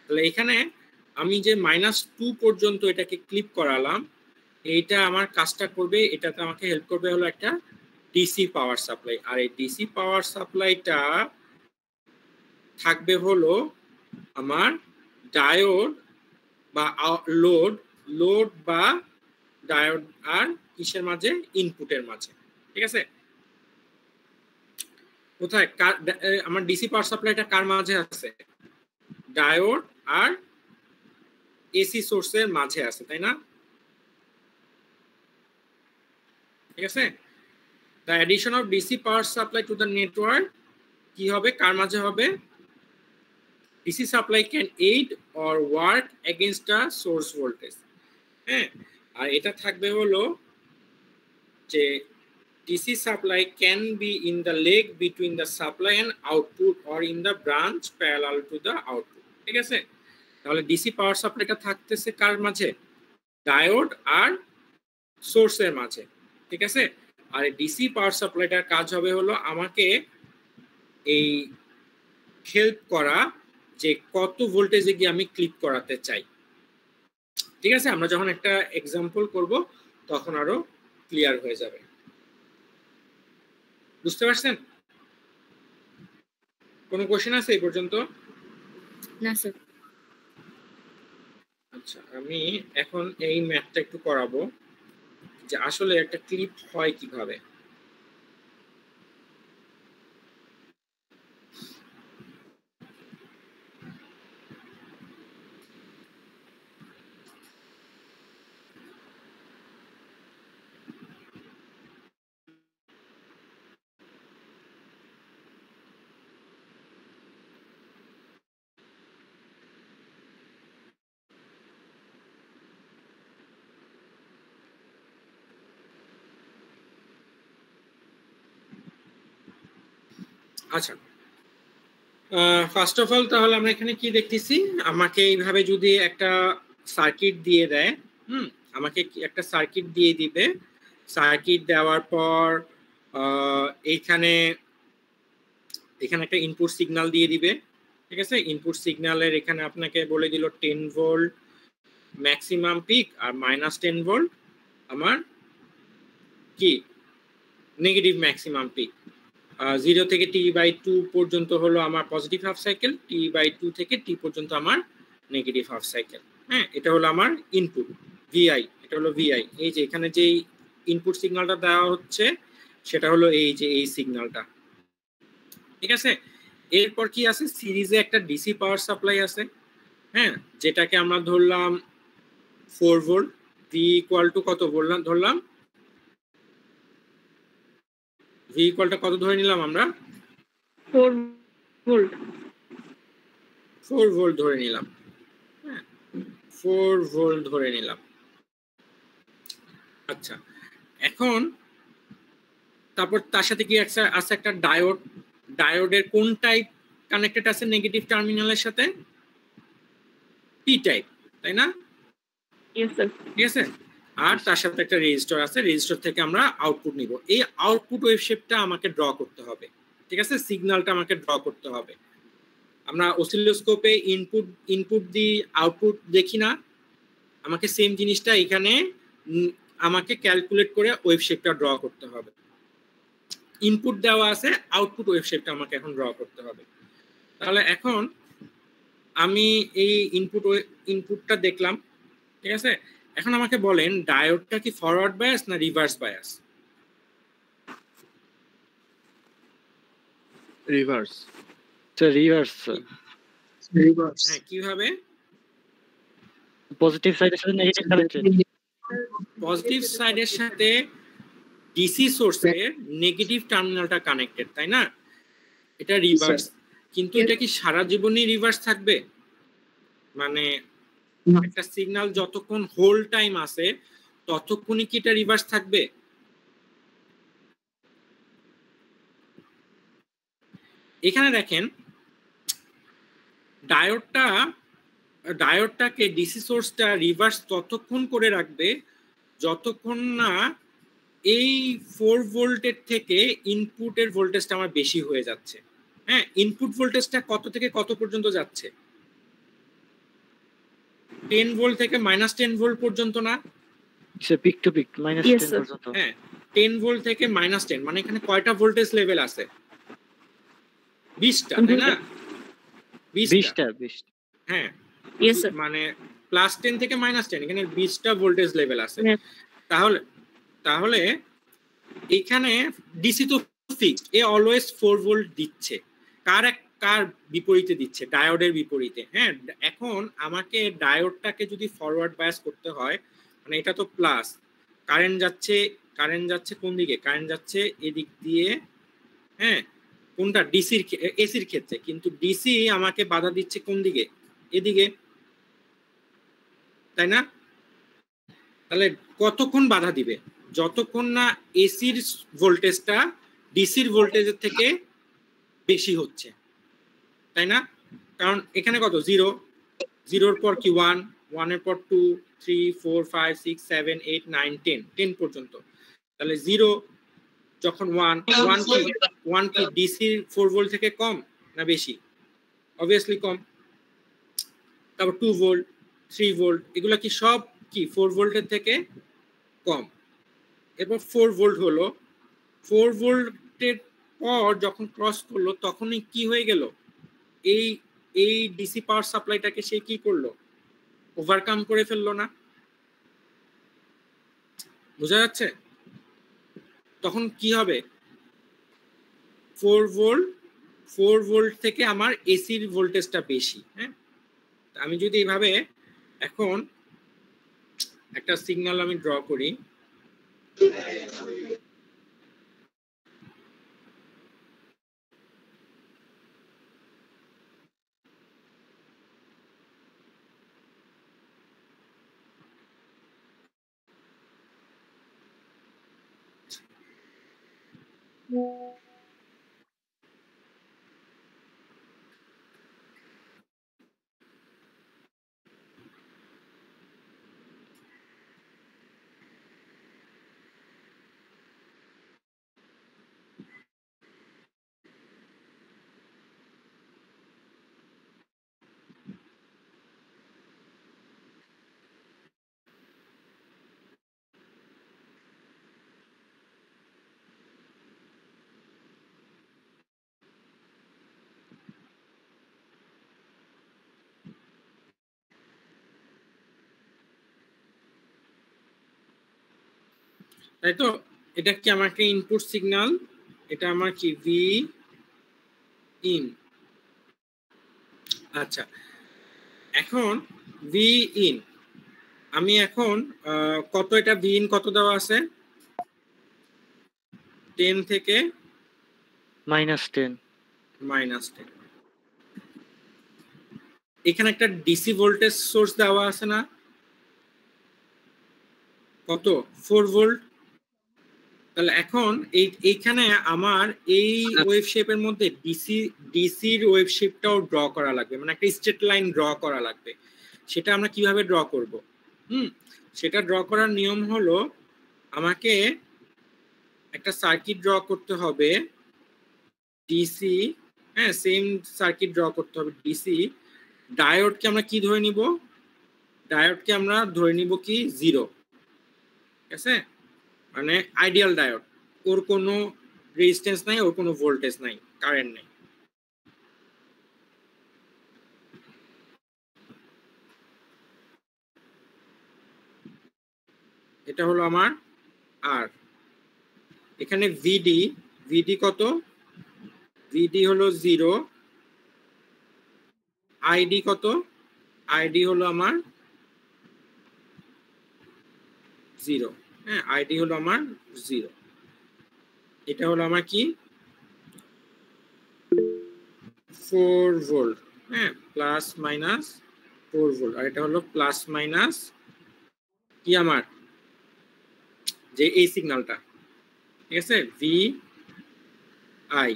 তাহলে এখানে আমি যে -2 পর্যন্ত এটাকে ক্লিপ করালাম, এইটা আমার কাজটা করবে, এটাতে আমাকে হেল্প করবে হলো একটা ডিসি পাওয়ার সাপ্লাই। আর এই ডিসি পাওয়ার সাপ্লাইটা থাকবে হলো আমার ডায়োড বা লোড বা ডায়োড আর কিসের মাঝে, ইনপুটের মাঝে। ঠিক আছে, কোথায় আমার ডিসি পাওয়ার সাপ্লাইটা কার মাঝে আছে? ডায়োড আর এসি সোর্সের মাঝে আছে, তাই না? ঠিক আছে, the addition of DC power supply to the network কি হবে, কার মাঝে হবে? DC supply can aid or work against the source voltage। হ্যাঁ, আর এটা থাকবে হলো যে DC supply can be in the leg between the supply and output or in the branch parallel to the output। ঠিক আছে, তাহলে ডিসি পাওয়ার সাপ্লাইটা থাকতেছে কার মাঝে? ডায়োড আর সোর্সের মাঝে। ঠিক আছে, আর ডিসি পাওয়ার সাপ্লাইটার কাজ হবে হলো আমাকে এই হেল্প করা যে কত ভোল্টেজে গিয়ে আমি ক্লিপ করাতে চাই। ঠিক আছে, আমরা যখন একটা এক্সাম্পল করব তখন আরো ক্লিয়ার হয়ে যাবে। বুঝতে পারছেন? কোনো কোশ্চেন আছে এই পর্যন্ত? না স্যার। আচ্ছা, আমি এখন এই ম্যাথটা একটু করাবো যে আসলে একটা ক্লিপ হয় কিভাবে। আচ্ছা, ফার্স্ট অফ অল তাহলে আমরা এখানে কি দেখতেছি, আমাকে এইভাবে যদি একটা সার্কিট দিয়ে দেয়, আমাকে একটা সার্কিট দিয়ে দিবে, সার্কিট দেওয়ার পর এইখানে একটা ইনপুট সিগন্যাল দিয়ে দিবে, ঠিক আছে। ইনপুট সিগন্যালের এখানে আপনাকে বলে দিল 10 ভোল্ট ম্যাক্সিমাম পিক আর -10 ভোল্ট আমার কি নেগেটিভ ম্যাক্সিমাম পিক। 0 থেকে t/2 পর্যন্ত হলো আমার পজিটিভ হাফ সাইকেল, t/2 থেকে t পর্যন্ত আমার নেগেটিভ হাফ সাইকেল। হ্যাঁ, এটা হলো আমার ইনপুট ভিআই, এটা হলো ভিআই। এই যে এখানে যে ইনপুট সিগন্যালটা দেওয়া হচ্ছে সেটা হলো এই যে এই সিগন্যালটা, ঠিক আছে। এরপর কি আছে, সিরিজে একটা ডিসি পাওয়ার সাপ্লাই আছে, হ্যাঁ, যেটাকে আমরা ধরলাম 4 ভোল্ট। ভি ইকুয়াল টু কত ধরলাম, ভি ইকুয়ালটা কত ধরে নিলাম আমরা, 4 ভোল্ট 4 ভোল্ট ধরে নিলাম, হ্যাঁ 4 ভোল্ট ধরে নিলাম। আচ্ছা, এখন তারপর তার সাথে কি আছে একটা ডায়োড। ডায়োডের কোন টাইপ কানেক্টেড আছে নেগেটিভ টার্মিনালের সাথে, পি টাইপ, তাই না? Yes sir. ঠিক আছে। আর তার সাথে একটা রেজিস্টর আছে, রেজিস্টর থেকে আমরা আউটপুট নিব। এই আউটপুট ওয়েভ শেপটা আমাকে ড্র করতে হবে, ঠিক আছে, সিগন্যালটা আমাকে ড্র করতে হবে। আমরা অসিলোস্কোপে ইনপুট দিই, আউটপুট দেখি না, আমাকে সেম জিনিসটা এখানে আমাকে ক্যালকুলেট করে ওয়েভ শেপটা ড্র করতে হবে। ইনপুট দেওয়া আছে, আউটপুট ওয়েভ শেপটা আমাকে এখন ড্র করতে হবে। তাহলে এখন আমি এই ইনপুটটা দেখলাম, ঠিক আছে। এখন আমাকে বলেন ডায়োডটা কি ফরওয়ার্ড বায়াস না reverse bias? Reverse. Sir reverse sir. হ্যাঁ, কিভাবে? পজিটিভ সাইডের সাথে নেগেটিভ কানেক্টেড। পজিটিভ সাইডের সাথে ডিসি সোর্সের নেগেটিভ টার্মিনালটা কানেক্টেড, তাই না? এটা রিভার্স। কিন্তু এটা কি সারা জীবনই রিভার্স থাকবে? মানে একটা সিগন্যাল যতক্ষণ হোল টাইম আছে ততক্ষণই কি এটা রিভার্স থাকবে? এখানে দেখেন ডায়োডটাকে ডিসি সোর্সটা রিভার্স ততক্ষণ করে রাখবে যতক্ষণ না এই 4 ভোল্টের থেকে ইনপুটের ভোল্টেজটা আমার বেশি হয়ে যাচ্ছে। হ্যাঁ, ইনপুট ভোল্টেজটা কত থেকে কত পর্যন্ত যাচ্ছে? 10 ভোল্ট থেকে -10 ভোল্ট পর্যন্ত না? Sir peak to peak Yes, -10 sir. পর্যন্ত। হ্যাঁ, 10 ভোল্ট থেকে -10 মানে এখানে কয়টা ভোল্টেজ লেভেল আছে? 20টা, তাই না? 20টা। 20 হ্যাঁ, Yes, sir. মানে +10 থেকে -10 এখানে 20টা ভোল্টেজ লেভেল আছে। Yeah. তাহলে এখানে ডিসি তো ফিক্স, এ অলওয়েজ 4 ভোল্ট দিচ্ছে। কার বিপরীতে দিচ্ছে? ডায়োডের বিপরীতে। হ্যাঁ, এখন আমাকে ডায়োডটাকে যদি ফরওয়ার্ড বায়াস করতে হয়, মানে এটা তো প্লাস, কারেন্ট যাচ্ছে কোন দিকে? কারেন্ট যাচ্ছে এদিক দিয়ে। হ্যাঁ, কোনটা? এসির ক্ষেত্রে। কিন্তু ডিসি আমাকে বাধা দিচ্ছে কোন দিকে? এদিকে, তাই না? তাহলে কতক্ষণ বাধা দিবে? যতক্ষণ না এসির ভোল্টেজটা ডিসির ভোল্টেজের থেকে বেশি হচ্ছে, তাই না? কারণ এখানে কত? 0, 0-র পর কি 1, 1-এর পর 2, 3, 4, 5, 6, 7, 8, 9, 10 পর্যন্ত। তাহলে 0 যখন 1 কি ডিসির 4 ভোল্ট থেকে কম না বেশি? অবভিয়াসলি কম। তারপর 2 ভোল্ট, 3 ভোল্ট, এগুলো কি সব কি 4 ভোল্টের থেকে কম। এরপর 4 ভোল্ট হলো, 4 ভোল্টের পর যখন ক্রস করলো তখনই কি হয়ে গেল? এই ডিসি পাওয়ার সাপ্লাইটাকে সে কি করলো? ওভারকাম করে ফেললো না? বোঝা যাচ্ছে? তখন কি হবে? 4 ভোল্ট থেকে আমার এসির ভোল্টেজটা বেশি। হ্যাঁ, আমি যদি এইভাবে এখন একটা সিগন্যাল আমি ড্র করি, তাই তো? এটা কি আমার একটা ইনপুট সিগন্যাল, এটা আমার কি ভি ইন। আচ্ছা, এখন ভি ইন আমি এখন কত, এটা ভি ইন কত দেওয়া আছে? 10 থেকে -10 -10। এখানে একটা ডিসি ভোল্টেজ সোর্স দেওয়া আছে না? কত? 4 ভোল্ট। তাহলে এখন এইখানে আমার এই ওয়েভ শেপের মধ্যে ডিসির ওয়েভ শেপটাও ড্র করা লাগবে, মানে একটা স্ট্রেট লাইন ড্র করা লাগবে। সেটা আমরা কিভাবে ড্র করব? সেটা ড্র করার নিয়ম হলো আমাকে একটা সার্কিট ড্র করতে হবে ডিসি, হ্যাঁ সেম সার্কিট ড্র করতে হবে ডিসি। ডায়োডকে আমরা কি ধরে নিব? ডায়োডকে আমরা ধরে নিব কি 0, ঠিক আছে? মানে আইডিয়াল ডায়োড, ওর কোনো রেজিস্ট্যান্স নাই, ওর কোনো ভোল্টেজ নাই, কারেন্ট নাই। এটা হলো আমার আর। এখানে ভিডি কত? ভিডি হলো 0। আইডি কত? আইডি হলো আমার 0, হ্যাঁ আইডি হলো আমার 0। এটা হলো আমার কি 4 ভোল্ট, হ্যাঁ প্লাস মাইনাস 4 ভোল্ট। আর এটা হলো প্লাস মাইনাস কি আমার যে এই সিগন্যালটা, ঠিক আছে? ভি আই,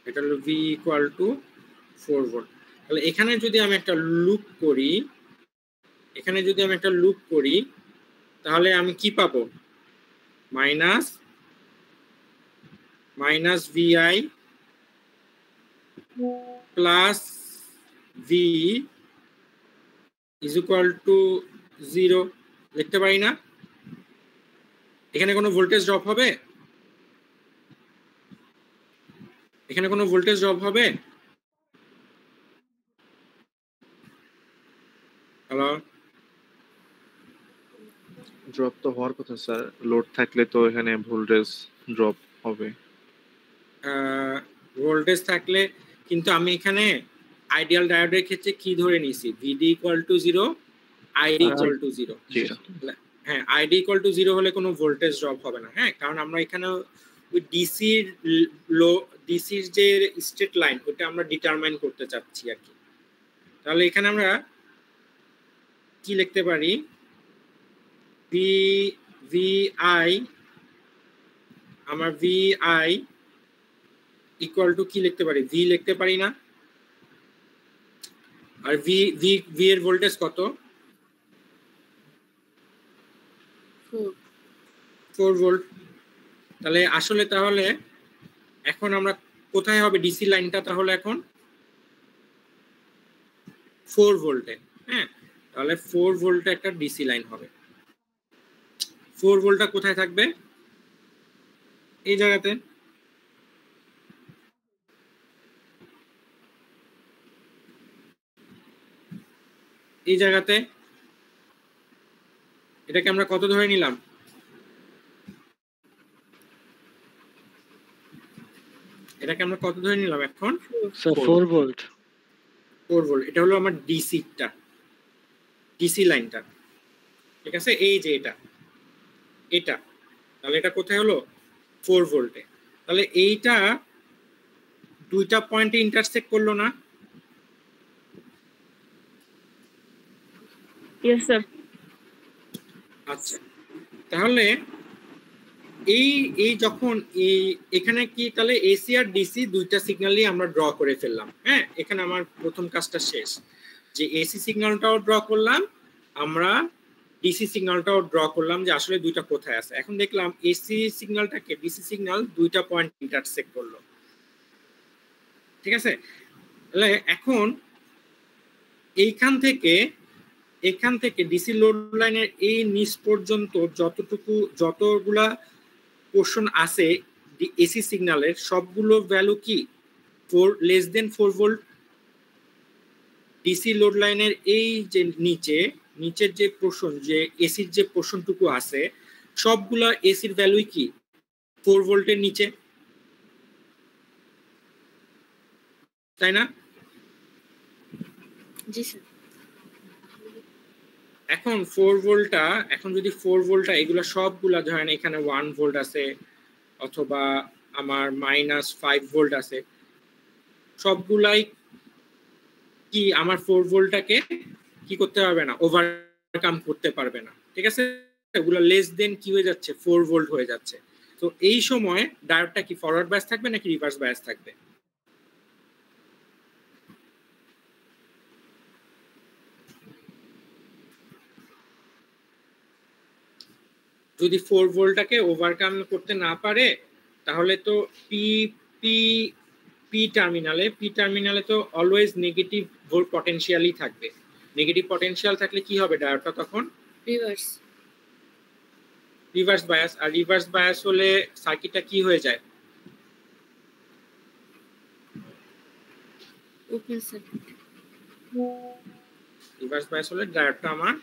এটা হলো ভি ইকুয়াল টু 4 ভোল্ট। তাহলে এখানে যদি আমি একটা লুপ করি, তাহলে আমি কি পাবো? Minus VI plus V is equal to 0 লিখতে পারি না? এখানে কোনো ভোল্টেজ ড্রপ হবে? এখানে কোনো ভোল্টেজ ড্রপ হবে? হ্যালো, ড্রপ তো হওয়ার কথা স্যার, লোড থাকলে তো এখানে ভোল্টেজ ড্রপ হবে। ভোল্টেজ থাকলে, কিন্তু আমি এখানে আইডিয়াল ডায়োডের ক্ষেত্রে কি ধরে নিয়েছি? V D equal to 0, I D equal to 0। হ্যাঁ আইডি ইকুয়াল টু 0 হলে কোনো ভোল্টেজ ড্রপ হবে না, হ্যাঁ কারণ আমরা এখানে ওই ডিসির যে স্ট্রেট লাইন ওটা আমরা ডিটারমাইন করতে চাচ্ছি আর কি। তাহলে এখানে আমরা কি লিখতে পারি? ভিআই, আমার ভিআই ইকুয়াল টু কি লিখতে পারি? ভি লিখতে পারি না? আর ভি এর ভোল্টেজ কত? 4 ভোল্ট। তাহলে আসলে তাহলে এখন আমরা কোথায় হবে ডিসি লাইনটা? তাহলে এখন 4 ভোল্টে, হ্যাঁ তাহলে 4 ভোল্টে একটা ডিসি লাইন হবে। 4 ভোল্টটা কোথায় থাকবে? এই জায়গাতে। এই জায়গাতে এটাকে আমরা কত ধরে নিলাম? এটাকে আমরা কত ধরে নিলাম এখন? Sir 4 volt. 4 ভোল্ট। এটা হলো আমার ডিসিটা, ডিসি লাইনটা, ঠিক আছে? এই যে এটা তাহলে এটা কোথায় হলো? 4 ভোল্টে। তাহলে এইটা দুইটা পয়েন্টে ইন্টারসেক্ট করলো না? Yes sir. আচ্ছা, তাহলে এই যখন এখানে কি তাহলে এসি আর ডিসি দুইটা সিগন্যালই আমরা ড্র করে ফেললাম, হ্যাঁ এখানে আমার প্রথম কাজটা শেষ, যে এসি সিগন্যালটাও ড্র করলাম, আমরা ডিসি সিগন্যালটাও ড্র করলাম যে আসলে দুইটা কোথায় আছে। এখন দেখলাম এসি সিগন্যালটাকে ডিসি সিগন্যাল দুইটা পয়েন্ট ইন্টারসেক্ট করলো, ঠিক আছে? তাহলে এখন এখান থেকে ডিসি লোড লাইনের এই নিচ পর্যন্ত যতগুলা পোর্শন আছে এসি সিগন্যালের, সবগুলো ভ্যালু কি 4 ভোল্ট। ডিসি লোড লাইনের এই যে নিচের যে পোর্শন, যে এসির যে পোর্শনটুকু আছে সবগুলা এসির ভ্যালুই কি 4 ভোল্টের নিচে, তাই না? জি স্যার। এখন 4 ভোল্টটা, এখন যদি 4 ভোল্টটা এগুলা সবগুলা ধরেন এখানে 1 ভোল্ট আছে অথবা আমার -5 ভোল্ট আছে, সবগুলাই কি আমার 4 ভোল্টটাকে কি করতে পারবে না, ওভারকাম করতে পারবে না, ঠিক আছে? এগুলো লেস দেন কি হয়ে যাচ্ছে, 4 ভোল্ট হয়ে যাচ্ছে। তো এই সময় ডায়োডটা কি ফরওয়ার্ড বায়াস থাকবে নাকি রিভার্স বায়াস থাকবে? যদি 4 ভোল্টটাকে ওভারকাম করতে না পারে তাহলে তো পি পি পি টার্মিনালে তো অলওয়েজ নেগেটিভ ভোল্ট পটেনশিয়ালই থাকবে। নেগেটিভ পটেনশিয়াল থাকলে কি হবে ডায়োডটা তখন? Reverse bias. আর রিভার্স বায়াস হলে সার্কিটটা কি হয়ে যায়? Open circuit. রিভার্স বায়াস হলে ডায়োডটা আমার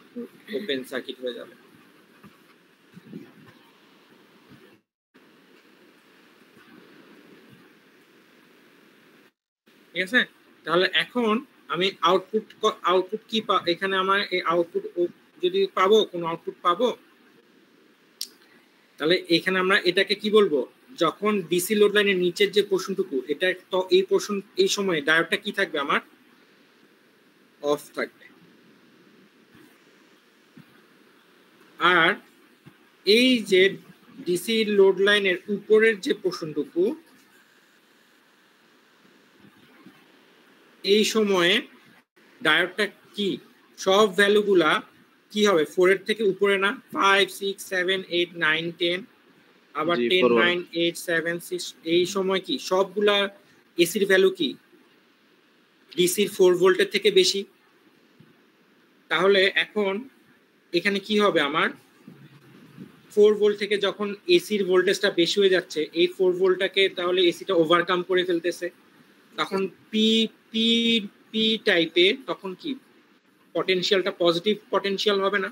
ওপেন সার্কিট হয়ে যাবে। ঠিক আছে, তাহলে এখন আমি আউটপুট কি এখানে আমার এই আউটপুট যদি পাবো, কোন আউটপুট পাবো, তাহলে এখানে আমরা এটাকে কি বলবো, যখন ডিসি লোড লাইনের নিচের যে পোর্শনটুকু, এটা তো এই পোর্শন, এই সময়ে ডায়োডটা কি থাকবে আমার, অফ থাকবে। আর এই যে ডিসি লোড লাইনের উপরের যে পোর্শনটুকু, এই সময়ে ডায়োডটা কি সব ভ্যালুগুলা কি হবে, 4 এর থেকে উপরে না, 5 6 7 8 9 10, আবার 10 9 8 7 6, এই সময় কি সবগুলা এসির ভ্যালু কি ডিসির 4 ভোল্টের থেকে বেশি। তাহলে এখন এখানে কি হবে, আমার 4 ভোল্ট থেকে যখন এসির ভোল্টেজটা বেশি হয়ে যাচ্ছে, এই 4 ভোল্টটাকে তাহলে এসিটা ওভারকাম করে ফেলতেছে, তখন পি পি পি টাইপে তখন কি পটেনশিয়ালটা পজিটিভ পটেনশিয়াল হবে না,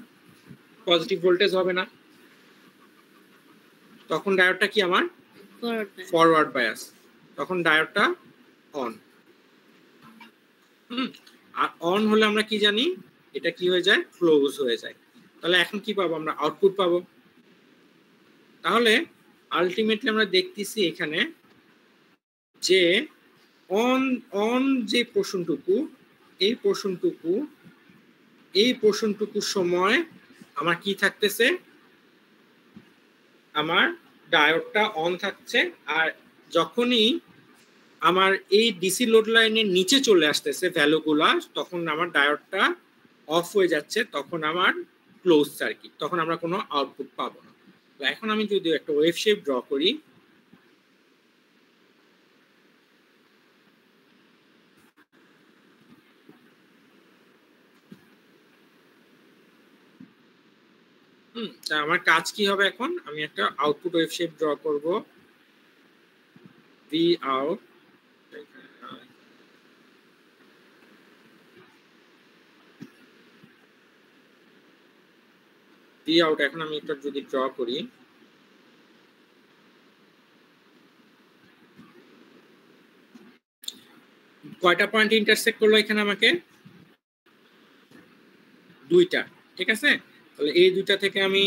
পজিটিভ ভোল্টেজ হবে না, তখন ডায়োডটা কি আমার ফরওয়ার্ড বায়াস, তখন ডায়োডটা অন। আর অন হলে আমরা কি জানি, এটা কি হয়ে যায়, ক্লোজ হয়ে যায়। তাহলে এখন কি পাবো আমরা, আউটপুট পাবো। তাহলে আলটিমেটলি আমরা দেখতেছি এখানে যে অন যে পোর্শনটুকু, এই পোর্শনটুকুর সময় আমার কি থাকতেছে, আমার ডায়োডটা অন থাকছে। আর যখনই আমার এই ডিসি লোড লাইনের নিচে চলে আসতেছে ভ্যালুগুলা, তখন আমার ডায়োডটা অফ হয়ে যাচ্ছে, তখন আমার ক্লোজ সার্কিট, তখন আমরা কোনো আউটপুট পাবো না। এখন আমি যদি একটা ওয়েভ শেপ ড্র করি, তা আমার কাজ কি হবে, এখন আমি একটা আউটপুট ওয়েভ শেপ ড্র করব, ভি আউট, ভি আউট। এখন আমি এটা যদি ড্র করি, কয়টা পয়েন্ট ইন্টারসেক্ট করলো এখানে আমাকে, দুইটা, ঠিক আছে। তাহলে এই দুইটা থেকে আমি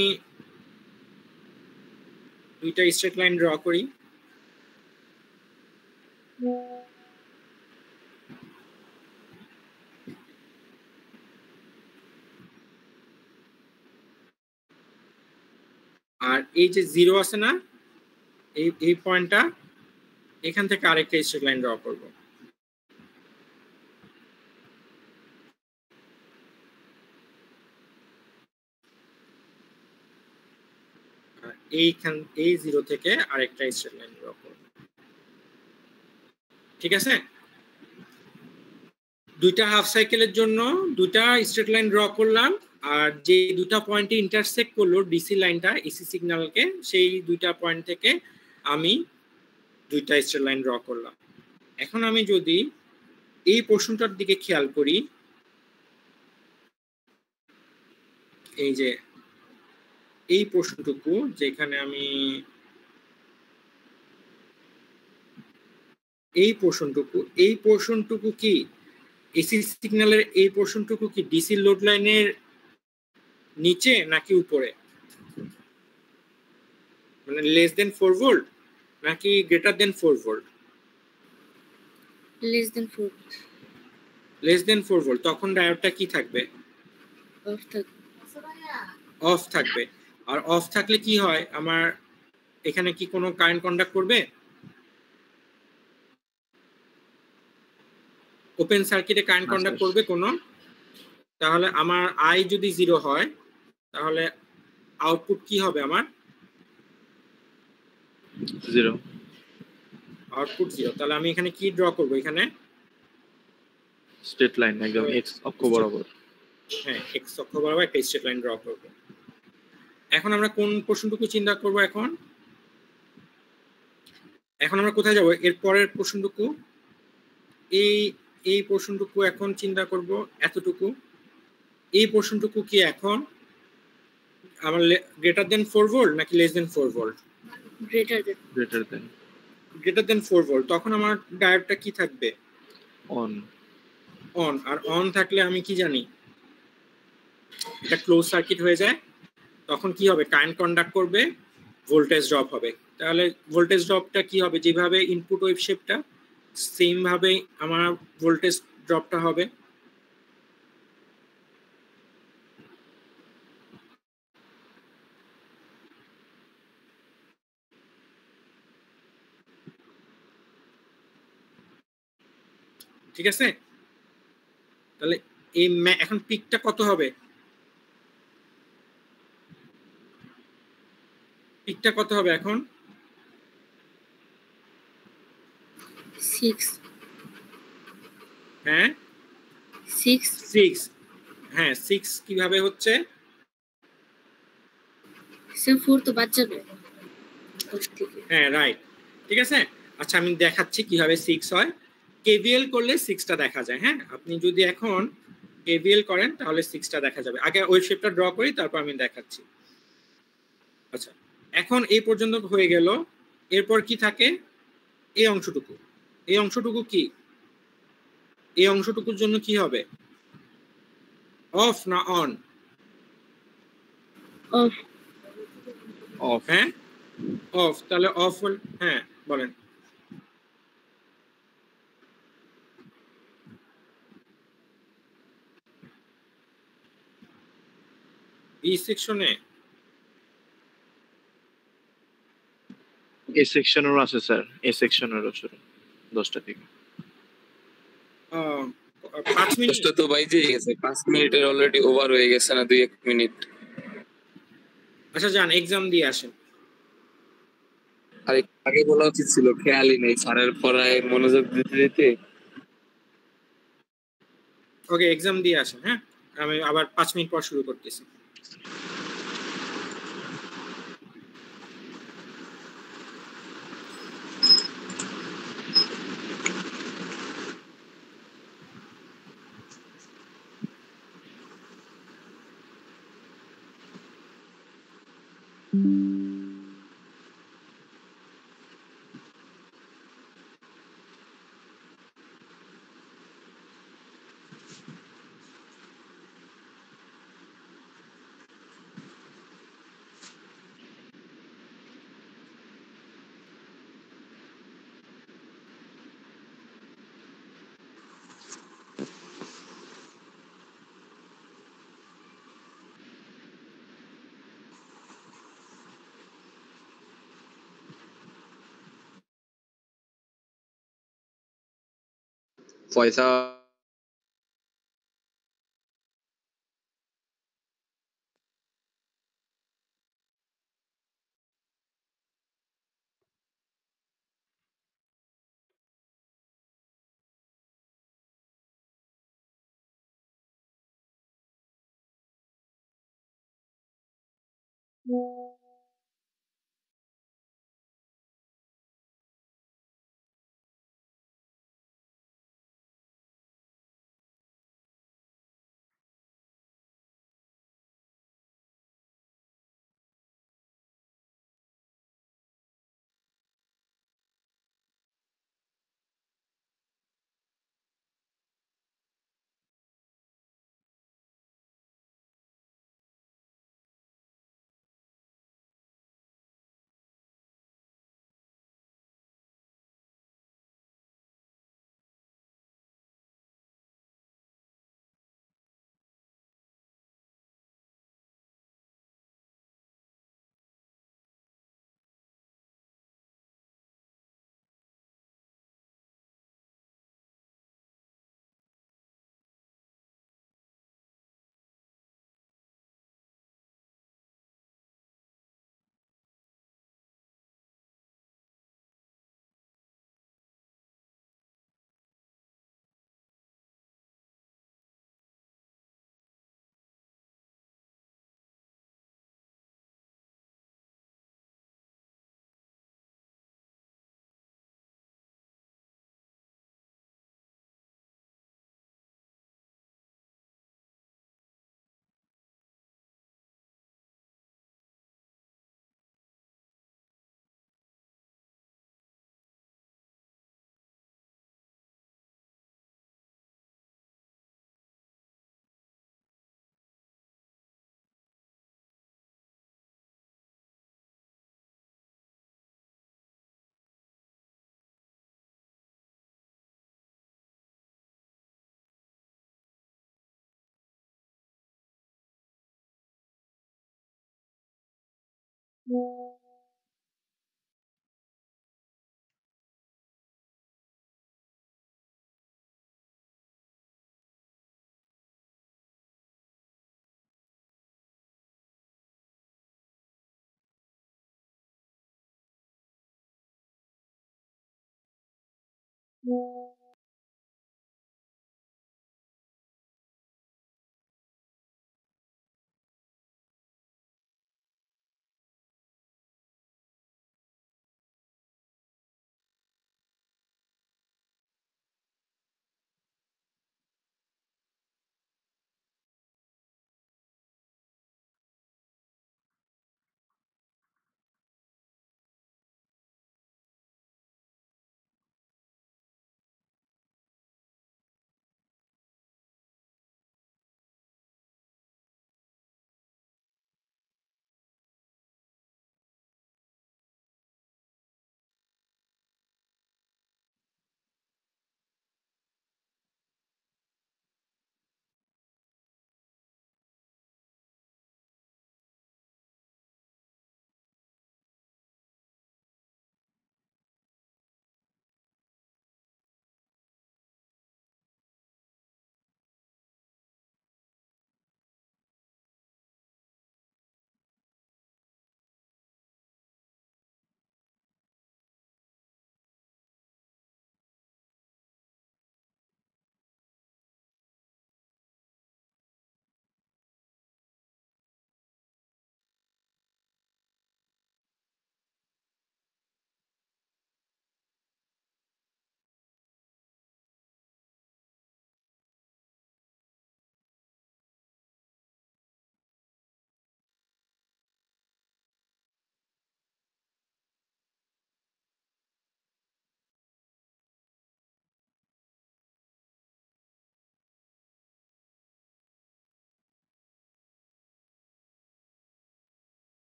দুইটা স্ট্রেট লাইন ড্র করি, আর এই যে জিরো আছে না, এই পয়েন্টটা, এখান থেকে আরেকটা স্ট্রেট লাইন ড্র করব। এই জিরো থেকে আরেকটা স্ট্রেট লাইন ড্র করব, ঠিক আছে। দুইটা হাফ সাইকেলের জন্য দুইটা স্ট্রেট লাইন ড্র করলাম, আর যে দুটা পয়েন্টে ইন্টারসেক্ট করলো ডিসি লাইনটা এসি সিগন্যালকে, সেই দুইটা পয়েন্ট থেকে আমি দুইটা স্ট্রেট লাইন ড্র করলাম। এখন আমি যদি এই পোর্শনটার দিকে খেয়াল করি, এই যে এই পোর্শনটুকু যেখানে আমি এই পোর্শনটুকু কি এসি সিগন্যালের এই পোর্শনটুকু কি ডিসি লোড লাইনের নিচে নাকি উপরে, মানে লেস দেন 4 ভোল্ট নাকি greater than 4 volt? less than 4 less than 4 volt. তখন ডায়োডটা কি থাকবে? off থাকবে। অফ থাকবে। আর অফ থাকলে কি হয়, আমার এখানে কি কোনো কারেন্ট কন্ডাক্ট করবে? ওপেন সার্কিটে কারেন্ট না, কন্ডাক্ট স্যার। করবে কোনো? তাহলে আমার আই যদি 0 হয় তাহলে আউটপুট কি হবে আমার? 0। আউটপুট 0। তাহলে আমি এখানে কি ড্র করব? এখানে স্ট্রেট লাইন একদম এক্স অক্ষ বরাবর। হ্যাঁ, এক্স অক্ষ বরাবর একটা স্ট্রেট লাইন ড্র করব। এখন আমরা কোন প্রশ্নটুকু চিন্তা করব? এখন আমরা কোথায় যাব? এর পরের প্রশ্নটুকু, এই প্রশ্নটুকু এখন চিন্তা করব। এতটুকু, এই প্রশ্নটুকু কি এখন আমার গ্রেটার দেন 4 ভোল্ট নাকি less than 4 volt? greater than greater than 4 volt. তখন আমার ডায়োডটা কি থাকবে? অন। অন। আর অন থাকলে আমি কি জানি, এটা ক্লোজ সার্কিট হয়ে যায়। তখন কি হবে? কারেন্ট কন্ডাক্ট করবে, ভোল্টেজ ড্রপ হবে। তাহলে ভোল্টেজ ড্রপটা কি হবে? যেভাবে ইনপুট ওয়েভ শেপটা, সেম ভাবে আমার ভোল্টেজ ড্রপটা হবে। ঠিক আছে? তাহলে এই এখন পিকটা কত হবে? পিকটা কত হবে এখন? 6 হ্যাঁ 6 6। হ্যাঁ 6 কিভাবে হচ্ছে? 4 তো বাদ যাবে ওর থেকে। হ্যাঁ রাইট, ঠিক আছে। আচ্ছা আমি দেখাচ্ছি কিভাবে 6 হয়। কেভিএল করলে 6টা দেখা যায়। হ্যাঁ, আপনি যদি এখন কেভিএল করেন তাহলে 6টা দেখা যাবে। আগে ওয়েভ শেপটা ড্র করি, তারপর আমি দেখাচ্ছি। আচ্ছা, এখন এই পর্যন্ত হয়ে গেল। এরপর কি থাকে? এই অংশটুকু। এই অংশটুকু কি? এই অংশটুকুর জন্য কি হবে? অফ না অন? off of. হ্যাঁ অফ। তাহলে অফ হল, হ্যাঁ বলেন। বি সেকশনে এ সেকশনেরও আছে স্যার, এ সেকশনেরও শুরু 10টা থেকে। 5 মিনিট। দশটা তো বাইজে গেছে, 5 মিনিটের অলরেডি ওভার হয়ে গেছে না, 2-1 মিনিট। আচ্ছা যান, এক্সাম দিয়ে আসেন। আর একটু আগে বলা উচিত ছিল, খেয়ালই নেই স্যারের পড়ায় মনোযোগ দিতে দিতে। ওকে, এক্সাম দিয়ে আসেন। হ্যাঁ, আমি আবার 5 মিনিট পর শুরু করতেছি। পয়সা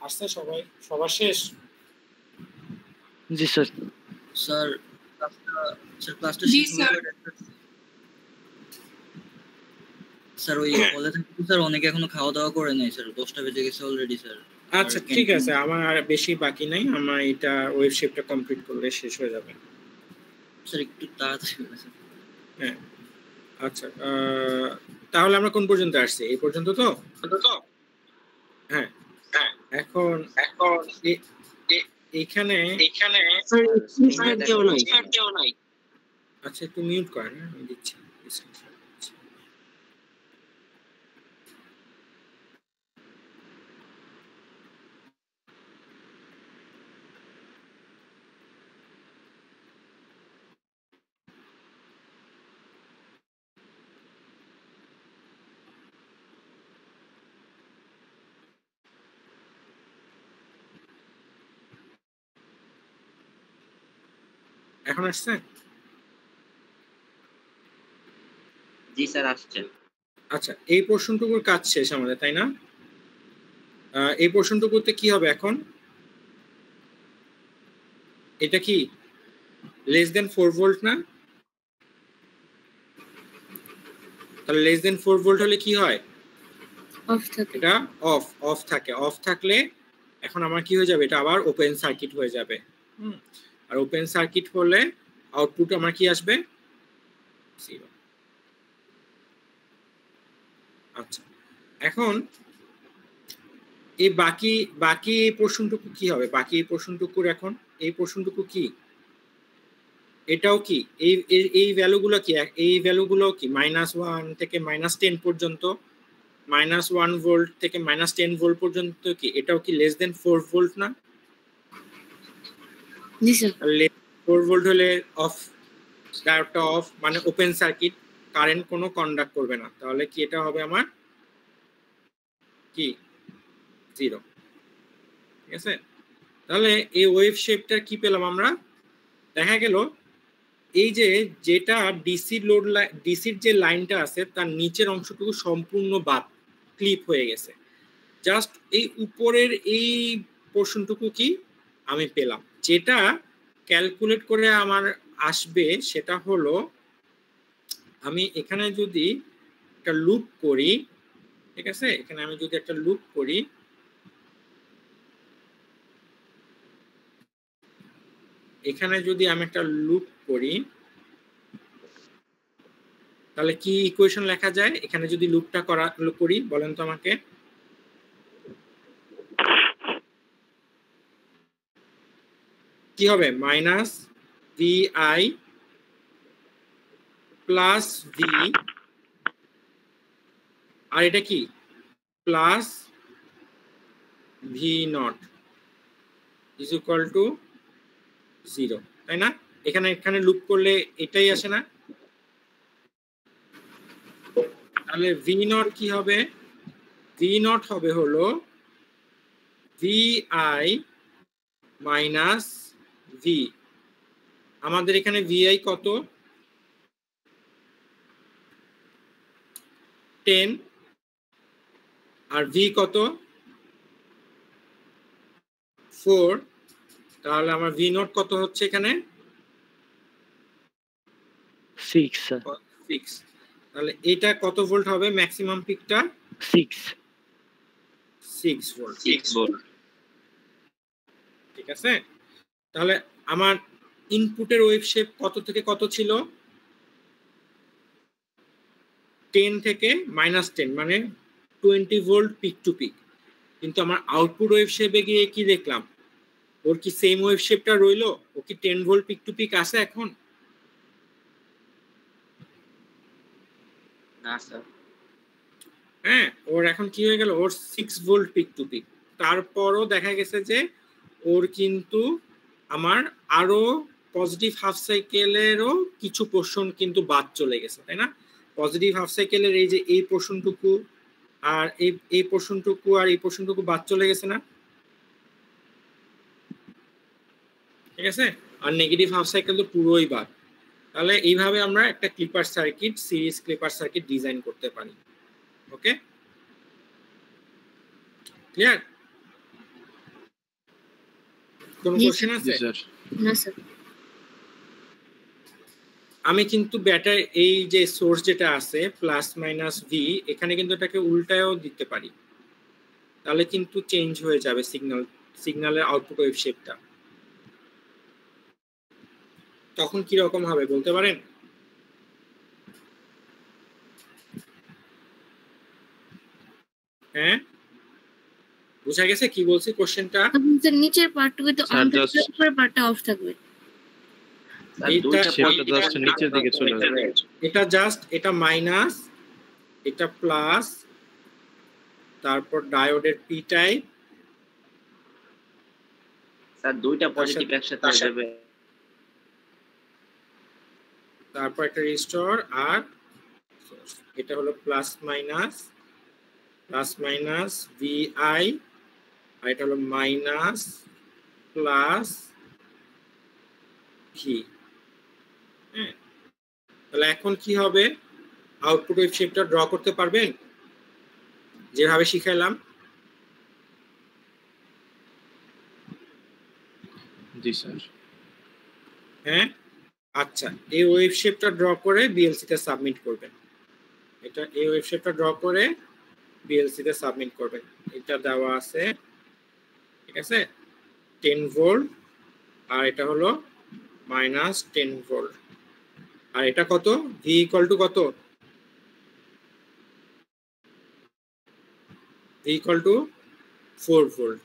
আসছে সবাই, সবার শেষ? জি স্যার। স্যার ক্লাসটা জি, শেষ স্যার। হলো স্যার ওই কলেজ থেকে স্যার অনেকে এখনো খাওয়া দাওয়া করে নাই স্যার, 10টা বেজে গেছে অলরেডি স্যার। আচ্ছা ঠিক আছে, আমার আর বেশি বাকি নাই, আমার এটা ওয়েব শিফটটা কমপ্লিট করলে শেষ হয়ে যাবে। স্যার একটু তাড়াতাড়ি করে স্যার। হ্যাঁ আচ্ছা তাহলে আমরা কোন পর্যন্ত আসছি? এই পর্যন্ত তো? হ্যাঁ হ্যাঁ। এখন এখানে আচ্ছা একটু মিউট করেন, আমি দিচ্ছি। এখন আসছে? জি স্যার আসছে। আচ্ছা এই পোর্শনটুকুর কাজ শেষ আমাদের, তাই না? এই পোর্শনটুকুতে কি হবে এখন? এটা কি লেস দেন 4 ভোল্ট না? তাহলে লেস দেন 4 ভোল্ট হলে কি হয়? অফ থাকে। এটা অফ থাকে। অফ থাকলে এখন আমার কি হয়ে যাবে? এটা আবার ওপেন সার্কিট হয়ে যাবে। আর ওপেন সার্কিট হলে আউটপুট আমার কি আসবে? 0। আচ্ছা এখন এই বাকি এই পোর্শনটুকু কি হবে? বাকি এই পোর্শনটুকুর এখন এই পোর্শনটুকু কি? এটাও কি এই ভ্যালুগুলো কি? এই ভ্যালুগুলো কি -1 থেকে -10 পর্যন্ত, -1 ভোল্ট থেকে -10 ভোল্ট পর্যন্ত কি এটাও কি লেস দেন 4 ভোল্ট না? জি স্যার। 4 ভোল্ট হলে অফ, ডায়োডটা অফ, মানে ওপেন সার্কিট, কারেন্ট কোনো কন্ডাক্ট করবে না। তাহলে কি এটা হবে আমার কি 0। ঠিক আছে? তাহলে এই ওয়েভ শেপটা কি পেলাম আমরা? দেখা গেল এই যেটা ডিসি লোড ডিসির যে লাইনটা আছে তার নিচের অংশটুকু সম্পূর্ণ বাদ, ক্লিপ হয়ে গেছে। জাস্ট এই উপরের এই পোর্শনটুকু কি আমি পেলাম। যেটা ক্যালকুলেট করে আমার আসবে সেটা হলো, আমি এখানে যদি একটা লুপ করি, ঠিক আছে, এখানে আমি যদি একটা লুপ করি, এখানে যদি আমি একটা লুপ করি তাহলে কি ইকুয়েশন লেখা যায়? এখানে যদি লুপটা করি বলেন তো আমাকে। কি হবে? মাইনাস VI প্লাস V, আর এটা কি plus V0 is equal to 0, তাই না? এখানে লুপ করলে এটাই আসে না? তাহলে V0 কি হবে? V0 হবে হলো VI মাইনাস V। আমাদের এখানে VI কত? 10, আর V কত? 4। তাহলে আমার V0 কত হচ্ছে এখানে? 6 স্যার। 6। তাহলে এটা কত ভোল্ট হবে ম্যাক্সিমাম পিকটা? 6 ভোল্ট। ঠিক আছে? তাহলে আমার ইনপুটের ওয়েভ শেপ কত থেকে কত ছিল? 10 থেকে -10, মানে 20 ভোল্ট পিক টু পিক। কিন্তু আমার আউটপুট ওয়েভ শেপে গিয়ে কি দেখলাম? ওর কি সেম ওয়েভ শেপটা রইলো? ও কি 10 ভোল্ট পিক টু পিক আছে এখন? না স্যার। হ্যাঁ, ওর এখন কি হয়ে গেল? ওর 6 ভোল্ট পিক টু পিক। তারপরও দেখা গেছে যে ওর কিন্তু আমার আরো পজিটিভ হাফ সাইকেলেরও কিছু পোর্শন কিন্তু বাদ চলে গেছে, তাই না? পজিটিভ হাফ সাইকেলের এই যে এই পোর্শনটুকু আর এই পোর্শনটুকু আর এই পোর্শনটুকু বাদ চলে গেছে না? ঠিক আছে? আর নেগেটিভ হাফ সাইকেল তো পুরোই বাদ। তাহলে এইভাবে আমরা একটা clipper circuit, series clipper circuit design করতে পারি। ওকে, ক্লিয়ার? কোনো কোশ্চেন আছে? না স্যার। আমি কিন্তু ব্যাটারি এই যে সোর্স যেটা আছে প্লাস মাইনাস V, এখানে কিন্তু এটাকে উল্টায়ও দিতে পারি। তাহলে কিন্তু চেঞ্জ হয়ে যাবে সিগন্যালের আউটপুট ওয়েভ শেপটা। তখন কি রকম হবে বলতে পারেন? হ্যাঁ বুঝা গেছে কি বলছি কোশ্চেনটা? আপনাদের নিচের পার্টটুকু তো স্যার, অন থাকবে, just- উপরের পার্টটা অফ থাকবে। সেটা জাস্ট নিচের দিকে চলে যাবে। এটা জাস্ট এটা মাইনাস, এটা প্লাস, তারপর ডায়োডের পি টাইপ, স্যার দুইটা পজিটিভ একসাথে হয়ে যাবে। তারপর একটা রেজিস্টর, আর এটা হলো প্লাস মাইনাস ভিআই, আর এটা হলো মাইনাস প্লাস ভি। হ্যাঁ, তাহলে এখন কি হবে? আউটপুট ওয়েভ শেপটা ড্র করতে পারবেন যেভাবে শিখাইলাম? জি স্যার। হ্যাঁ, আচ্ছা, এই ওয়েভ শেপটা ড্র করে বিএলসি তে সাবমিট করবেন। এটা এই ওয়েভ শেপটা ড্র করে বিএলসি তে সাবমিট করবেন। এটা দেওয়া আছে, ঠিক আছে, 10 ভোল্ট, আর এটা হলো মাইনাস 10 ভোল্ট, আর এটা কত? ভি ইকুয়াল টু কত? V equal to 4 volt.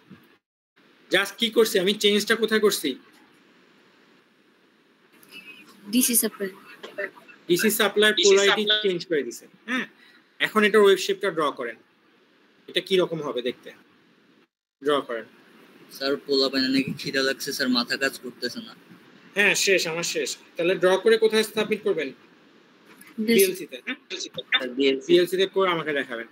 Just কি করছি আমি, চেঞ্জটা কোথায় করছি? DC supply. DC supply polarity change করে দিছে। হ্যাঁ, এখন এটা ওয়েভ শেপটা ড্র করেন। এটা কি রকম হবে দেখতে? ড্র করেন। স্যার পোলা পাইনা নাকি খিদা লাগছে স্যার, মাথা কাজ করতেছে না। হ্যাঁ শেষ, আমার শেষ। তাহলে ড্র করে কোথায় সাবমিট করবেন? বিএলসি তে। হ্যাঁ, স্যার বিএলসি বিএলসি তে করে আমাকে দেখাবেন।